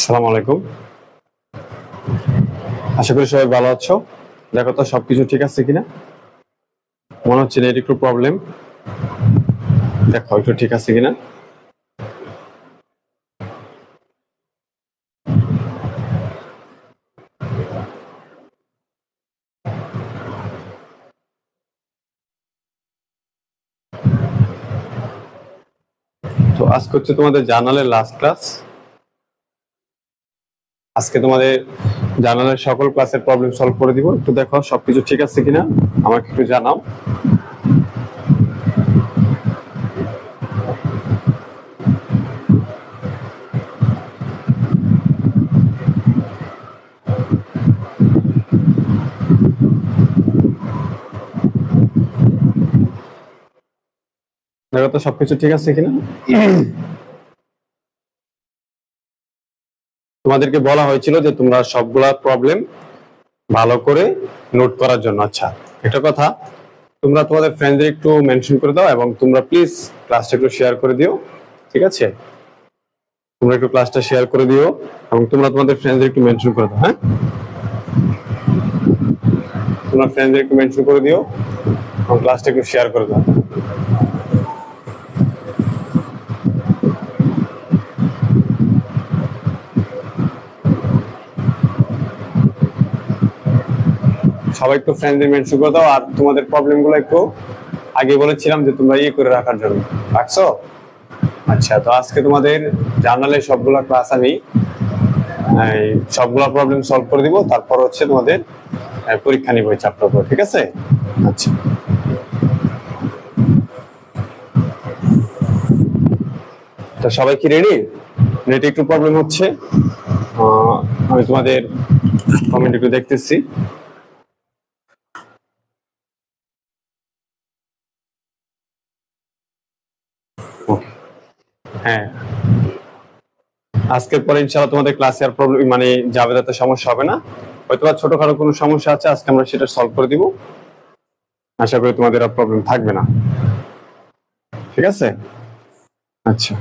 আসসালামু আলাইকুম। আশা করি সবাই ভালো আছো। দেখো তো সবকিছু ঠিক আছে কিনা। মনে হচ্ছে নেট একটু প্রবলেম। দেখো একটু ঠিক আছে কিনা। তো আজকে হচ্ছে তোমাদের জার্নালের লাস্ট ক্লাস। আজকে তোমাদের জার্নালের সকল ক্লাসের প্রবলেম সলভ করে দিব। একটু দেখো সবকিছু ঠিক আছে কিনা, আমাকে একটু জানাও। দেখো তো সবকিছু ঠিক আছে কিনা। তোমাদেরকে বলা হয়েছিল যে তোমরা সবগুলা প্রবলেম ভালো করে নোট করার জন্য। আচ্ছা, একটা কথা, তোমরা তোমাদের ফ্রেন্ডদের একটু মেনশন করে দাও এবং তোমরা প্লিজ ক্লাসটা একটু শেয়ার করে দিও। ঠিক আছে, তোমরা একটু ক্লাসটা শেয়ার করে দিও এবং তোমরা তোমাদের ফ্রেন্ডদের একটু মেনশন করে দাও। হ্যাঁ, তোমরা ফ্রেন্ডদের একটু মেনশন করে দিও এবং ক্লাসটা একটু শেয়ার করে দাও। সবাই একটু ফ্রেন্ডদের মেনশন করে দাও। আর তোমাদের প্রবলেম গুলো একটু আগে বলেছিলাম যে তোমরা ইয়ে করে রাখার জন্য, রাখছো? আচ্ছা, তো আজকে তোমাদের জার্নালের সবগুলা ক্লাস আমি সবগুলা প্রবলেম সলভ করে দিব। তারপর হচ্ছে তোমাদের পরীক্ষা নিব এই চ্যাপ্টার পর। ঠিক আছে? আচ্ছা, তো সবাই কি রেডি? নেটে একটু প্রবলেম হচ্ছে, আমি তোমাদের কমেন্ট একটু দেখতেছি। হ্যাঁ, আজকের পরে ইনশাআল্লাহ তোমাদের ক্লাসে আর প্রবলেম মানে জাবেদাতে সমস্যা হবে না। হয়তো ছোটখাটো কোনো সমস্যা আছে, আজকে আমরা সেটা সলভ করে দিব। আশা করি তোমাদের আর প্রবলেম থাকবে না। ঠিক আছে? আচ্ছা,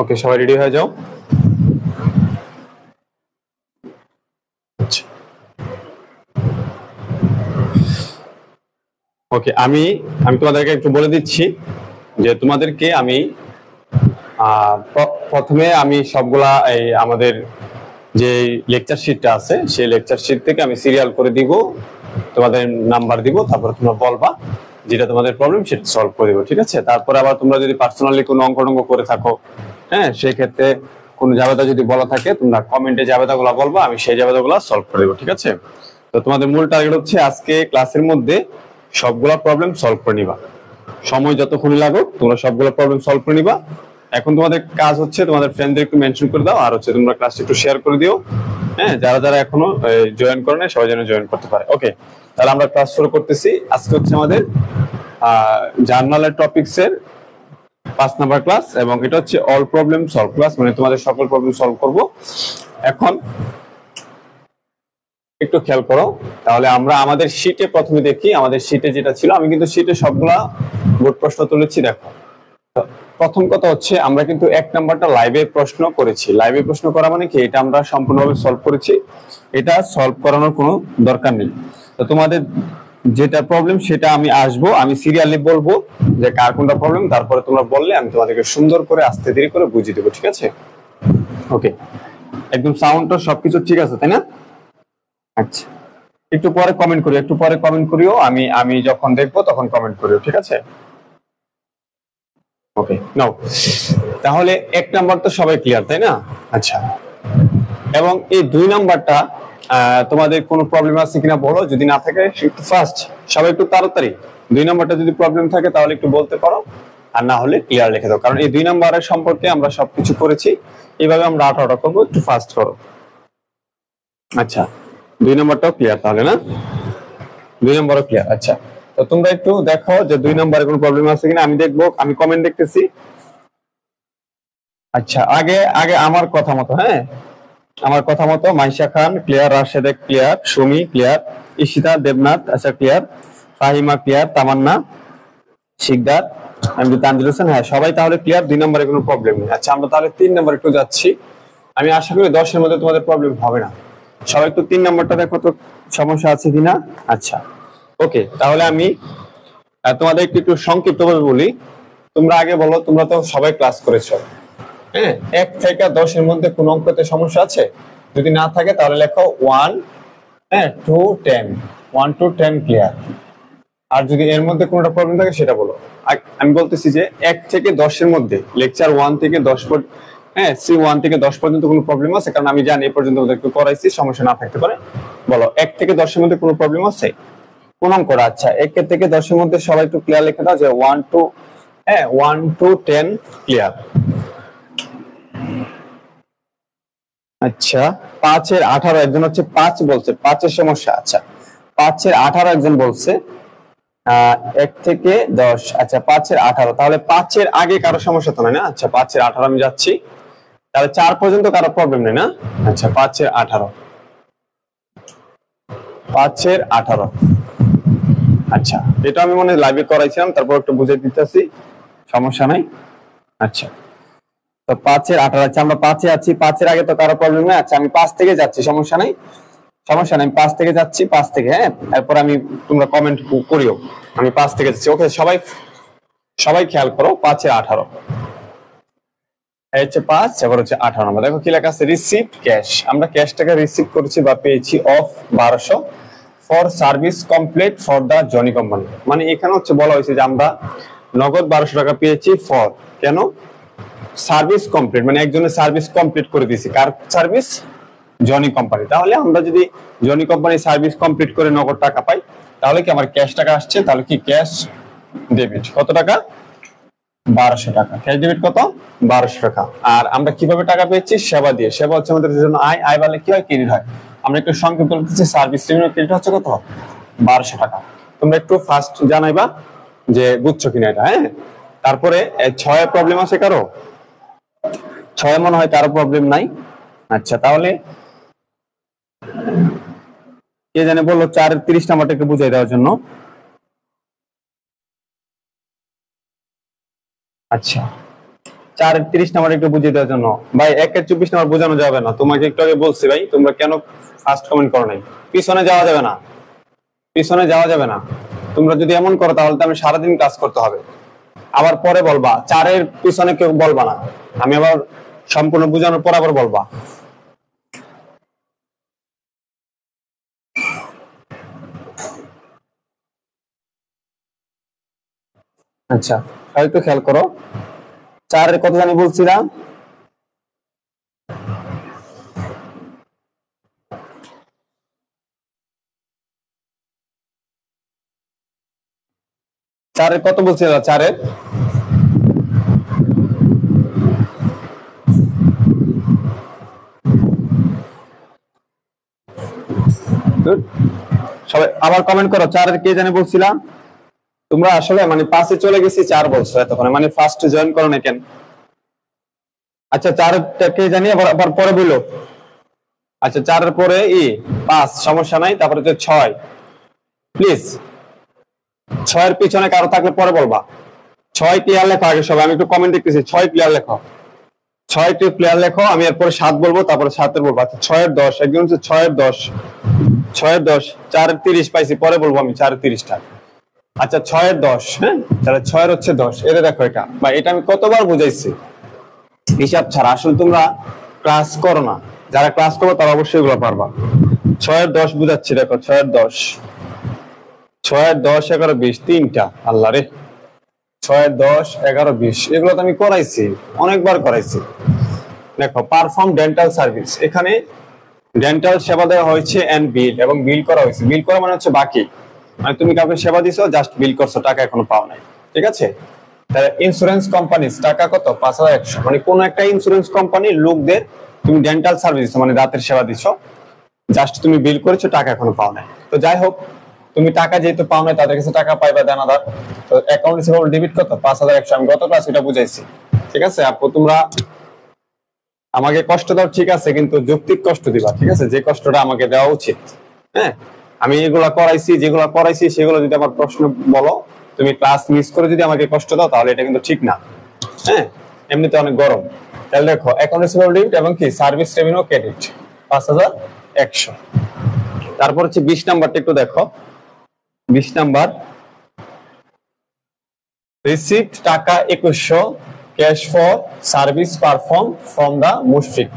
ওকে, সবাই রেডি হয়ে যাও। ওকে, আমি তোমাদেরকে একটু বলে দিচ্ছি যে তোমাদেরকে আমি প্রথমে আমি সবগুলা এই আমাদের যে লেকচার শিটটা আছে সেই লেকচার শিট থেকে আমি সিরিয়াল করে দিব, তোমাদের নাম্বার দিব, তারপর তোমরা বলবা যেটা তোমাদের প্রবলেম সেটা সলভ করে দিব। ঠিক আছে? তারপর আবার তোমরা যদি পার্সোনালি কোনো অঙ্ক করে থাকো, হ্যাঁ, সেই ক্ষেত্রে কোনো জাবেদা যদি বলা থাকে তোমরা কমেন্টে জাবেদাগুলো বলবা, আমি সেই জাবেদাগুলো সলভ করে দেবো। ঠিক আছে? তো তোমাদের মূল টার্গেট হচ্ছে আজকে ক্লাসের মধ্যে সবগুলা প্রবলেম সলভ করে নিবা। সময় যতক্ষণই লাগুক তোমরা সবগুলো প্রবলেম সলভ করে নিবা। এখন তোমাদের কাজ হচ্ছে তোমাদের ফ্রেন্ডদের একটু মেনশন করে দাও, আর হচ্ছে তোমরা ক্লাসটা একটু শেয়ার করে দিও। হ্যাঁ, যারা যারা এখনো জয়েন করে নাই সবাই যেন জয়েন করতে পারে। ওকে, তাহলে আমরা ক্লাস শুরু করতেছি। আজকে হচ্ছে আমাদের জার্নালের টপিকস এর 5 নাম্বার ক্লাস এবং এটা হচ্ছে অল প্রবলেম সলভ ক্লাস, মানে তোমাদের সকল প্রবলেম সলভ করব। এখন একটু খেয়াল করো, তাহলে আমরা আমাদের শীটে প্রথমে দেখি। আমাদের শীটে যেটা ছিল, আমি কিন্তু শীটে সবগুলা বোর্ড প্রশ্ন তুলেছি। দেখো, প্রথম কথা হচ্ছে আমরা কিন্তু 1 নাম্বারটা লাইভে প্রশ্ন করেছি। লাইভে প্রশ্ন করা মানে কি, এটা আমরা সম্পূর্ণভাবে সলভ করেছি, এটা সলভ করানোর কোনো দরকার নেই। তো তোমাদের যেটা প্রবলেম সেটা আমি আসবো, আমি সিরিয়ালি বলবো যে কার কোনটা প্রবলেম, তারপরে তোমরা বললে আমি তোমাদেরকে সুন্দর করে আস্তে ধীরে করে বুঝিয়ে দেবো। ঠিক আছে? ওকে, একদম সাউন্ডটা সবকিছু ঠিক আছে তাই না? আচ্ছা, একটু পরে কমেন্ট করিও, একটু পরে কমেন্ট করিও, আমি যখন দেখবো তখন কমেন্ট করিও। ঠিক আছে? ওকে, নাও তাহলে 1 নাম্বার তো সবাই ক্লিয়ার তাই না? আচ্ছা, এবং এই 2 নাম্বারটা তোমাদের কোনো প্রবলেম আছে কিনা বলো, যদি না থাকে একটু ফাস্ট, সবাই একটু তাড়াতাড়ি। 2 নাম্বারটা যদি প্রবলেম থাকে তাহলে একটু বলতে পারো, আর না হলে ক্লিয়ার লিখে দাও, কারণ এই 2 নাম্বারের সম্পর্কে আমরা সবকিছু করেছি, এইভাবে আমরা 8টা করবো। একটু ফাস্ট করো। আচ্ছা, 2 নাম্বারটাও ক্লিয়ার তাহলে না? 2 নাম্বারও ক্লিয়ার। আচ্ছা, তো তোমরা একটু দেখো যে 2 নাম্বারে কোনো প্রবলেম আছে কিনা। আমি দেখবো, আমি কমেন্ট দেখতেছি। আচ্ছা, আগে আগে আমার কথা মতো, হ্যাঁ, আমার কথা মতো Maisha Khan clear, Rashed clear, Sumi clear, Ishita Debnath আচ্ছা clear, Fahima clear, Tamanna, Sikdar, MD Tanzil Hossain, হ্যাঁ সবাই তাহলে ক্লিয়ার। 2 নম্বরে কোনো প্রবলেম নেই। আচ্ছা, আমরা তাহলে 3 নম্বরে একটু যাচ্ছি। আমি আশা করি 10-এর মধ্যে তোমাদের প্রবলেম হবে না। সবাই একটু 3 নম্বরটা দেখো তো সমস্যা আছে কিনা। আচ্ছা, ওকে, তাহলে আমি তোমাদের একটু সংক্ষিপ্তভাবে বলি। তোমরা আগে বলো, তোমরা তো সবাই ক্লাস করেছো, হ্যাঁ, 1 থেকে 10-এর মধ্যে কোন অঙ্কতে সমস্যা আছে? যদি না থাকে তাহলে লেখো 1, হ্যাঁ, 2, 10, 1 to 10 ক্লিয়ার। আর যদি এর মধ্যে কোনটা প্রবলেম থাকে সেটা বলো। আমি বলতেছি যে 1 থেকে 10-এর মধ্যে লেকচার 1 থেকে 10 পর্যন্ত, হ্যাঁ, C1 থেকে 10 পর্যন্ত কোনো প্রবলেম আছে? কারণ আমি জানি এই পর্যন্ত ওদেরকে করাইছি, সমস্যা না থাকতে পারে। বলো 1 থেকে 10-এর মধ্যে কোনো প্রবলেম আছে? কোন অঙ্কটা? আচ্ছা, 1 থেকে 10-এর মধ্যে সবাই একটু ক্লিয়ার লিখে দাও যে 1 to, হ্যাঁ, 1 to 10 ক্লিয়ার। আচ্ছা, 5-এর 18 একজন হচ্ছে 5 বলছে, 5-এর সমস্যা। আচ্ছা, 5-এর 18 একজন বলছে 1 থেকে 10। আচ্ছা, 5-এর 18, তাহলে 5-এর আগে কারো সমস্যা তো নাই না? আচ্ছা, 5-এর 18 আমি যাচ্ছি, তাহলে 4 পর্যন্ত কারো প্রবলেম নেই না? আচ্ছা, 5-এর 18, 5-এর 18। আচ্ছা, এটা আমি মনে লাইভে করাইছিলাম, তারপর একটু বুঝে দিতেছি, সমস্যা নাই। আচ্ছা, তো 5-এর 18। আচ্ছা, আমরা 5-এ আছি, 5-এর আগে তো কারো প্রবলেম নেই। আচ্ছা, আমি 5 থেকে যাচ্ছি, সমস্যা নাই, সমস্যা নেই, 5 থেকে যাচ্ছি, 5 থেকে, হ্যাঁ, এরপর আমি, তোমরা কমেন্ট করিও, আমি 5 থেকে যাচ্ছি। ওকে, সবাই সবাই খেয়াল করো, 5-এর 18 এই হচ্ছে 5, এবার হচ্ছে 18 নম্বর। দেখো কি লেখা আছে, রিসিভ ক্যাশ। আমরা ক্যাশটাকে রিসিভ করেছি বা পেয়েছি of 1200 for service complete for the Johnny company. মানে এখানে হচ্ছে বলা হয়েছে যে আমরা নগদ 1200 টাকা পেয়েছি ফর, কেন? সার্ভিস কমপ্লিট, মানে একজনের সার্ভিস কমপ্লিট করে দিয়েছি। Car service? Johnny company. তাহলে আমরা যদি জনি কোম্পানি সার্ভিস কমপ্লিট করে নগদ টাকা পাই, তাহলে কি আমার ক্যাশ টাকা আসছে? তাহলে কি ক্যাশ ডেবিট কত টাকা? 1200 টাকা। ক্যাশ ডেবিট কত? 1200 টাকা। আর আমরা কিভাবে টাকা পেয়েছি? সেবা দিয়ে। সেবা হচ্ছে আমাদের জন্য আয়, আয় বলে কি হয়? ক্রেডিট হয়। আমরা একটু সংক্ষেপ বলতেছি, সার্ভিস রেভিনিউ ক্রেডিট হচ্ছে কত? 1200 টাকা। তোমরা একটু ফার্স্ট জানাইবা যে বুঝছো কিনা এটা, হ্যাঁ। তারপরে 6-এ প্রবলেম আছে কারো? 6-এ মনে হয় কারো প্রবলেম নাই। আচ্ছা, তাহলে কে জানে বললো 4-এর 30 নাম্বারটা একটু বুঝাই দেওয়ার জন্য। আচ্ছা, 4-এর 30 নাম্বার একটু বুঝিয়ে দেওয়ার জন্য। ভাই 1-এর 24 নাম্বার বোঝানো যাবে না, তোমাকে একটু আগে বলছি ভাই, তোমরা কেন ফার্স্ট কমেন্ট করো নাই? পিছনে যাওয়া যাবে না, পিছনে যাওয়া যাবে না। তোমরা যদি এমন করো তাহলে তো আমি সারাদিন কাজ করতে হবে। আবার পরে বলবা 4-এর পিছনে কেউ বলবা না, আমি আবার সম্পূর্ণ বোঝানোর পর আবার বলবা। আচ্ছা, হয়তো খেয়াল করো, 4-এর কত জানি বলছিলাম? চারের কত বলছিল? 4-এর সবাই আবার কমেন্ট করো, 4-এর কে জানি বলছিলাম? তোমরা আসলে মানে 5-এ চলে গেছি, 4 বলছো এতক্ষণে, মানে ফার্স্ট জয়েন করো না কেন? আচ্ছা, 4-টা কে জানি আবার পরে বলো। আচ্ছা, 4-এর পরে 5, সমস্যা নাই। তারপরে হচ্ছে 6, প্লিজ 6-এর পিছনে কারো থাকলে পরে বলবা। 6 ক্লিয়ার লেখো আগে সবাই, আমি একটু কমেন্ট দেখতেছি। 6 ক্লিয়ার লেখো, 6 ক্লিয়ার লেখো। আমি এরপরে 7 বলবো, তারপরে 7-এর বলবো। আচ্ছা, 6-এর 10 একজন হচ্ছে 6-এর 10, 6-এর 10, 4-এর 30 পাইছি, পরে বলবো আমি 4-এর 30টা। আচ্ছা, 6-এর 10, হ্যাঁ, তাহলে 6-এর হচ্ছে 10। এটা দেখো, এটা বা এটা আমি কতবার বুঝাইছি হিসাব ছাড়া। আসলে তোমরা ক্লাস করো না, যারা ক্লাস করো তারা অবশ্যই এগুলো পারবা। 6-এর 10 বুঝাচ্ছি, দেখো 6-এর 10, 6-এর 10, 11, 20, 3টা। আল্লাহ রে, 6-এর 10, 11, 20 এগুলো তো আমি করাইছি, অনেকবার করাইছি। দেখো, পারফর্ম ডেন্টাল সার্ভিস, এখানে ডেন্টাল সেবা দেওয়া হয়েছে এন্ড বিল, এবং বিল করা হয়েছে। বিল করা মানে হচ্ছে বাকি, মানে তুমি কাউকে সেবা দিছো, জাস্ট বিল করছো, টাকা এখনো পাও নাই, ঠিক আছে। তাহলে ইন্স্যুরেন্স কোম্পানি টাকা কত? 5100। মানে কোন একটা ইন্স্যুরেন্স কোম্পানির লোকদের তুমি ডেন্টাল সার্ভিস মানে দাঁতের সেবা দিছো, জাস্ট তুমি বিল করেছো, টাকা এখনো পাও নাই। তো যাই হোক, তুমি টাকা যেহেতু পাও নাই, তাদের কাছে টাকা পাইবা দানাদার। তো অ্যাকাউন্ট রিসিভেবল ডেবিট কত? 5100। আমি গত ক্লাস এটা বুঝাইছি, ঠিক আছে আপু। তোমরা আমাকে কষ্ট দাও ঠিক আছে, কিন্তু যৌক্তিক কষ্ট দিবা, ঠিক আছে, যে কষ্টটা আমাকে দেওয়া উচিত। হ্যাঁ, আমি এগুলা করাইছি, যেগুলা করাইছি সেগুলো যদি আমার প্রশ্ন বলো, তুমি ক্লাস মিস করে যদি আমাকে কষ্ট দাও, তাহলে এটা কিন্তু ঠিক না। হ্যাঁ, এমনিতে অনেক গরম। তাহলে দেখো, অ্যাকাউন্ট রিসিভেবল ডেবিট এবং কি সার্ভিস রেভিনিউ ক্রেডিট 5100। তারপর হচ্ছে 20 নাম্বারটা একটু দেখো। 20 নাম্বার, রিসিভড টাকা 2100 cash for service perform from the Mushfiq.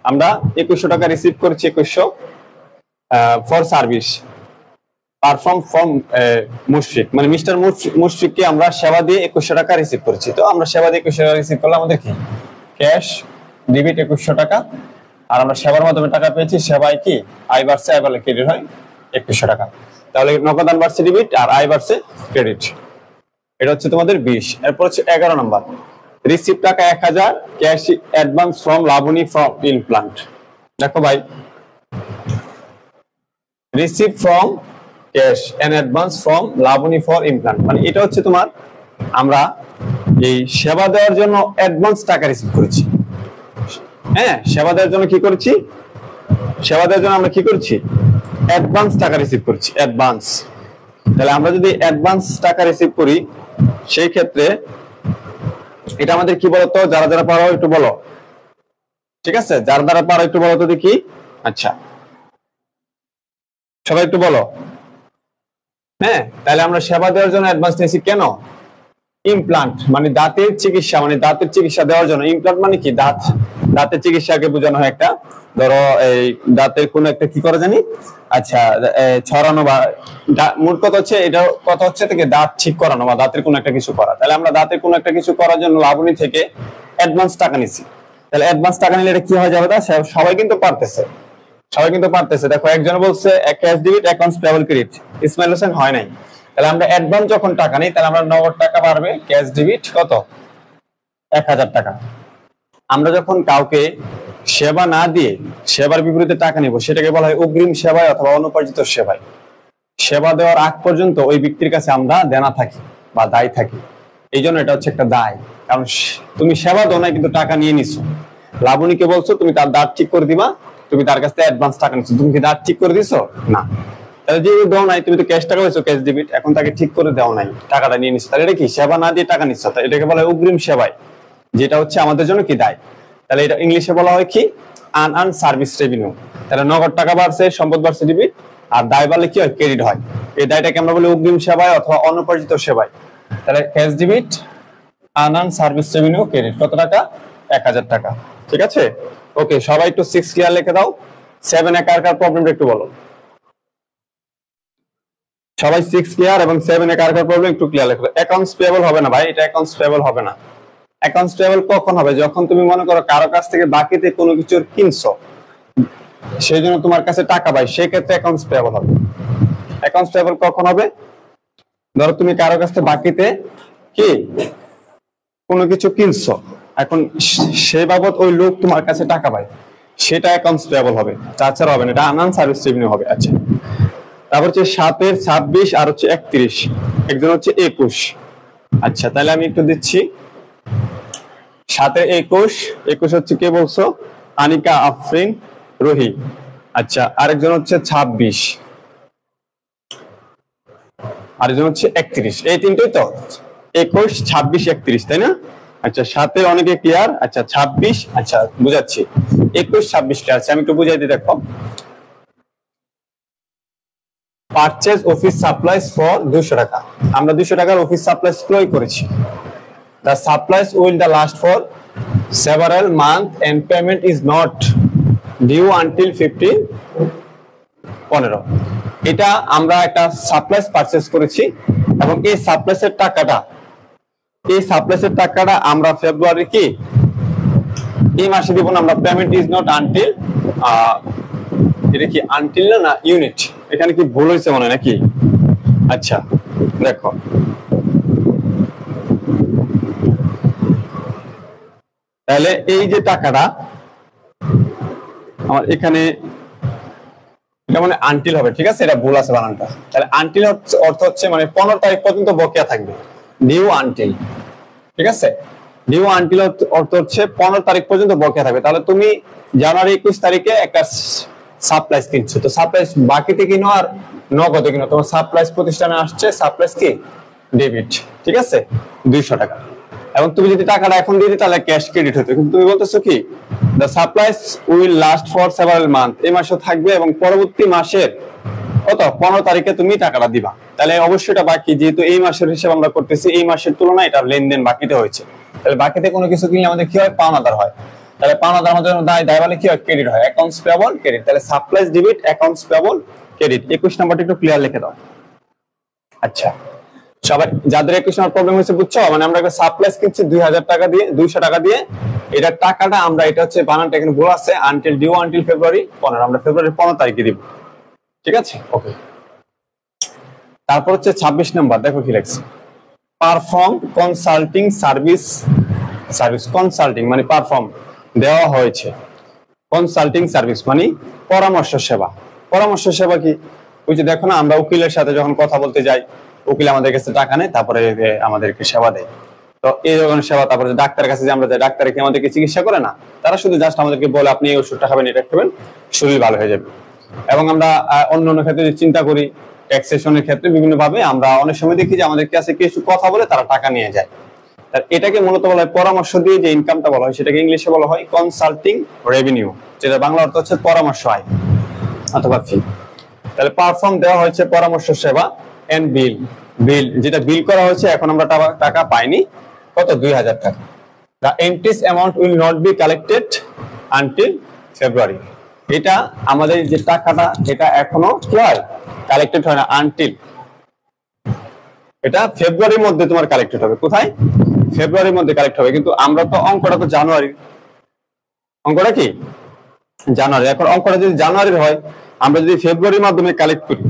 আমরা 2100 টাকা রিসিভ করেছি, 2100 for service perform from Mushfiq, মানে মিস্টার মুশফিককে আমরা সেবা দিয়ে 2100 টাকা রিসিভ করেছি। তো আমরা সেবা দিয়ে 2100 টাকা রিসিভ করলে আমাদের কি ক্যাশ ডেবিট 2100 টাকা, আর আমরা সেবার মাধ্যমে টাকা পেয়েছি, সেবায় কি আয় বাড়ছে, আয় বাড়লে ক্রেডিট হয় 2100 টাকা। তাহলে নগদান বাড়ছে ডেবিট আর আয় বাড়ছে ক্রেডিট। এটা হচ্ছে তোমাদের 20। এরপর হচ্ছে 11 নাম্বার, রিসিভ টাকা 1000 cash advance from Laboni from implant. দেখো ভাই, receive from cash and advance from Laboni for implant, মানে এটা হচ্ছে তোমার আমরা এই সেবা দেওয়ার জন্য অ্যাডভান্স টাকা রিসিভ করেছি। হ্যাঁ, সেবা দেওয়ার জন্য কি করেছি, সেবা দেওয়ার জন্য আমরা কি করছি, অ্যাডভান্স টাকা রিসিভ করছি, অ্যাডভান্স। তাহলে আমরা যদি অ্যাডভান্স টাকা রিসিভ করি, সেই ক্ষেত্রে এটা আমাদের কি বলতো, যারা যারা পারো একটু বলো, ঠিক আছে, যারা যারা পারো একটু বলো তো দেখি। আচ্ছা, সবাই একটু বলো। হ্যাঁ, তাহলে আমরা সেবা দেওয়ার জন্য অ্যাডভান্স নিয়েছি কেন, ইমপ্লান্ট মানে দাঁতের চিকিৎসা, মানে দাঁতের চিকিৎসা দেওয়ার জন্য। ইমপ্লান্ট মানে কি, দাঁত, দাঁতের চিকিৎসাকে বোঝানো হয় একটা, ধরো এই দাঁতের কোন একটা কি করে জানি, আচ্ছা ছড়ানো, বা মূল কথা হচ্ছে, এটা কথা হচ্ছে থেকে দাঁত ঠিক করানো বা দাঁতের কোন একটা কিছু করা। তাহলে আমরা দাঁতের কোন একটা কিছু করার জন্য লাবণী থেকে অ্যাডভান্স টাকা নিছি। তাহলে অ্যাডভান্স টাকা নিলে এটা কি হয়ে যাবে, তা সবাই কিন্তু পারতেছে, সবাই কিন্তু পারতেছে। দেখো, একজন বলছে cash debit accounts payable credit, Ismail Hossain হয় নাই। তাহলে আমরা অ্যাডভান্স যখন টাকা নিই, তাহলে আমরা নগদ টাকা বাড়বে, ক্যাশ ডেবিট কত 1000 টাকা। আমরা যখন কাউকে সেবা না দিয়ে সেবার বিপরীতে টাকা নিব, সেটাকে বলা হয় অগ্রিম সেবায় অথবা অনুপার্জিত সেবায়। সেবা দেওয়ার আগ পর্যন্ত ওই ব্যক্তির কাছে আমরা দেনা থাকি বা দায় থাকি, এই জন্য এটা হচ্ছে একটা দায়। কারণ তুমি সেবা দাও না, কিন্তু টাকা নিয়ে নিছো। লাবণীকে বলছো তুমি তার দাঁত ঠিক করে দিবা, তুমি তার কাছ থেকে অ্যাডভান্স টাকা নিচ্ছ, তুমি কি দাঁত ঠিক করে দিছো না? তাহলে যে দাও নাই, তুমি তো ক্যাশ টাকা হয়েছো, ক্যাশ ডেবিট, এখন তাকে ঠিক করে দেওয়া নাই, টাকাটা নিয়ে নিচ্ছ, তাহলে এটা কি সেবা না দিয়ে টাকা নিচ্ছ, এটাকে বলা হয় অগ্রিম সেবায়, যেটা হচ্ছে আমাদের জন্য কি দায়। তাহলে এটা ইংলিশে বলা হয় কি আনআর্নড সার্ভিস রেভিনিউ। তাহলে নগদ টাকা বাড়ছে, সম্পদ বাড়ছে ডেবিট, আর দায় বাড়লে কি হয় ক্রেডিট হয়। এই দায়টাকে আমরা বলি অগ্রিম সেবায় অথবা অনুপার্জিত সেবায়। তাহলে cash debit unearned service revenue credit কত টাকা, 1000 টাকা। ঠিক আছে, ওকে, সবাই একটু 6 ক্লিয়ার লিখে দাও। 7 এ কার কার প্রবলেমটা একটু বলো। সবাই 6 ক্লিয়ার এবং 7 এ কার কার প্রবলেম একটু ক্লিয়ার লিখো। অ্যাকাউন্টস পেয়েবল হবে না ভাই, এটা অ্যাকাউন্টস পেয়েবল হবে না। অ্যাকাউন্টস পেয়েবল কখন হবে, যখন তুমি মনে করো কারো কাছ থেকে বাকিতে কোনো কিছুর কিনছো, সেই জন্য তোমার কাছে টাকা পাই, সেই ক্ষেত্রে অ্যাকাউন্টস পেয়েবল হবে। অ্যাকাউন্টস পেয়েবল কখন হবে, ধরো তুমি কারো কাছ থেকে বাকিতে কি কোনো কিছু কিনছো, এখন সেই বাবদ ওই লোক তোমার কাছে টাকা পায়, সেটা অ্যাকাউন্টস পেয়েবল হবে, তাছাড়া হবে না, এটা আনআর্নড সার্ভিস রেভিনিউ হবে। আচ্ছা, তারপর হচ্ছে 7 এর 26 আর হচ্ছে 31, একজন হচ্ছে 21। আচ্ছা, তাহলে আমি একটু দিচ্ছি। 7 এর 21 হচ্ছে কে বলছো, আনিকা আফরিন রুহি। আচ্ছা, আরেকজন হচ্ছে 26, আরেকজন হচ্ছে 31, এই তিনটেই তো 21, 26, 31, তাই না? আচ্ছা, 7 এর অনেকে ক্লিয়ার। আচ্ছা 26, আচ্ছা বুঝাচ্ছি, 21, 26 ক্লিয়ার আছে, আমি একটু বুঝাই দিই। দেখো, পারচেজ অফিস সাপ্লাইজ ফর 200 টাকা, আমরা 200 টাকার অফিস সাপ্লাইজ ক্রয় করেছি। The supplies will the last for several months and payment is not due until 15 এটা আমরা একটা সাপ্লাইজ পারচেজ করেছি, এবং এই সাপ্লাইজের টাকাটা আমরা ফেব্রুয়ারি কি এই মাসে দিব না। আমরা পেমেন্ট ইজ নট আনটিল, এটা কি আনটিল না ইউনিট, এখানে কি ভুল হয়েছে মনে নাকি? আচ্ছা দেখো, তাহলে এই যে টাকাটা আমার এখানে, এটা মানে আনটিল হবে, ঠিক আছে, এটা ভুল আছে বানানটা। তাহলে আনটিল অর্থ হচ্ছে মানে 15 তারিখ পর্যন্ত বকেয়া থাকবে, ডিউ আনটিল, ঠিক আছে। ডিউ আনটিল অর্থ হচ্ছে 15 তারিখ পর্যন্ত বকেয়া থাকবে। তাহলে তুমি জানুয়ারি 21 তারিখে একটা সাপ্লাইজ কিনছো, তো সাপ্লাইজ বাকিতে কিনো আর নগদে কিনো, তোমার সাপ্লাইজ প্রতিষ্ঠানে আসছে সাপ্লাইজ কি ডেবিট, ঠিক আছে 200 টাকা। এবং তুমি যদি টাকাটা এখন দিয়ে দিতে তাহলে ক্যাশ ক্রেডিট হতো, কিন্তু তুমি বলতেছো কি the supplies will last for several month, এই মাসে থাকবে এবং পরবর্তী মাসের কত 15 তারিখে তুমি টাকাটা দিবা। তাহলে অবশ্যই এটা বাকি, যেহেতু এই মাসের হিসাব আমরা করতেছি, এই মাসের তুলনায় এটা লেনদেন বাকিতে হয়েছে, তাহলে বাকিতে কোনো কিছু কিনলে আমাদের কি হয় পাওনাদার হয়। তাহলে পাওনাদার আমাদের দায় বলে কি হয় ক্রেডিট হয়, অ্যাকাউন্টস পেয়েবল ক্রেডিট। তাহলে supplies debit accounts payable credit. 21 নাম্বারটা একটু ক্লিয়ার লিখে দাও। আচ্ছা সবাই যাদের 21 নাম্বার প্রবলেম হয়েছে বুঝছো, মানে আমরা একটা সাপ্লাইজ কিনছি 2000 টাকা দিয়ে 200 টাকা দিয়ে, এটার টাকাটা আমরা এটা হচ্ছে বানানটা এখানে ভুল আছে, আনটিল ডিউ আনটিল ফেব্রুয়ারি 15, আমরা ফেব্রুয়ারি 15 তারিখে দিব, ঠিক আছে ওকে। তারপর হচ্ছে 26 নাম্বার, দেখো কি লেখছে, perform consulting service. Service consulting মানে পারফর্ম দেওয়া হয়েছে, কনসাল্টিং সার্ভিস মানে পরামর্শ সেবা। পরামর্শ সেবা কি, ওই যে দেখো না আমরা উকিলের সাথে যখন কথা বলতে যাই, উকিল আমাদের কাছে টাকা নেয় তারপরে আমাদেরকে সেবা দেয়, তো এই ধরনের সেবা। তারপরে ডাক্তারের কাছে যে আমরা যাই, ডাক্তার কি আমাদেরকে চিকিৎসা করে না, তারা শুধু জাস্ট আমাদেরকে বলে আপনি এই ওষুধটা খাবেন, এটা খাবেন, শরীর ভালো হয়ে যাবে। এবং আমরা অন্য ক্ষেত্রে চিন্তা করি, ট্যাক্সেশনের ক্ষেত্রে বিভিন্ন ভাবে আমরা অনেক সময় দেখি যে আমাদের কাছে কিছু কথা বলে তারা টাকা নিয়ে যায়। এটাকে মূলত বলা হয় পরামর্শ দিয়ে যে ইনকামটা বলা হয়, সেটাকে ইংলিশে বলা হয় কনসাল্টিং রেভিনিউ, যেটা বাংলা অর্থ হচ্ছে পরামর্শ আয় অথবা ফি। তাহলে পারফর্ম দেওয়া হয়েছে পরামর্শ সেবা, এন্ড বিল, বিল যেটা বিল করা হয়েছে এখন আমরা টাকা পাইনি, কত 2000 টাকা। The entire amount will not be collected until February, এটা আমাদের যে টাকাটা এটা এখনো কি হয় কালেক্টেড হয় না, আনটিল এটা ফেব্রুয়ারির মধ্যে তোমার কালেক্টেড হবে। কোথায়? ফেব্রুয়ারির মধ্যে কালেক্ট হবে, কিন্তু আমরা তো অঙ্কটা তো জানুয়ারি, অঙ্কটা কি জানুয়ারি। এখন অঙ্কটা যদি জানুয়ারির হয়, আমরা যদি ফেব্রুয়ারির মাধ্যমে কালেক্ট করি,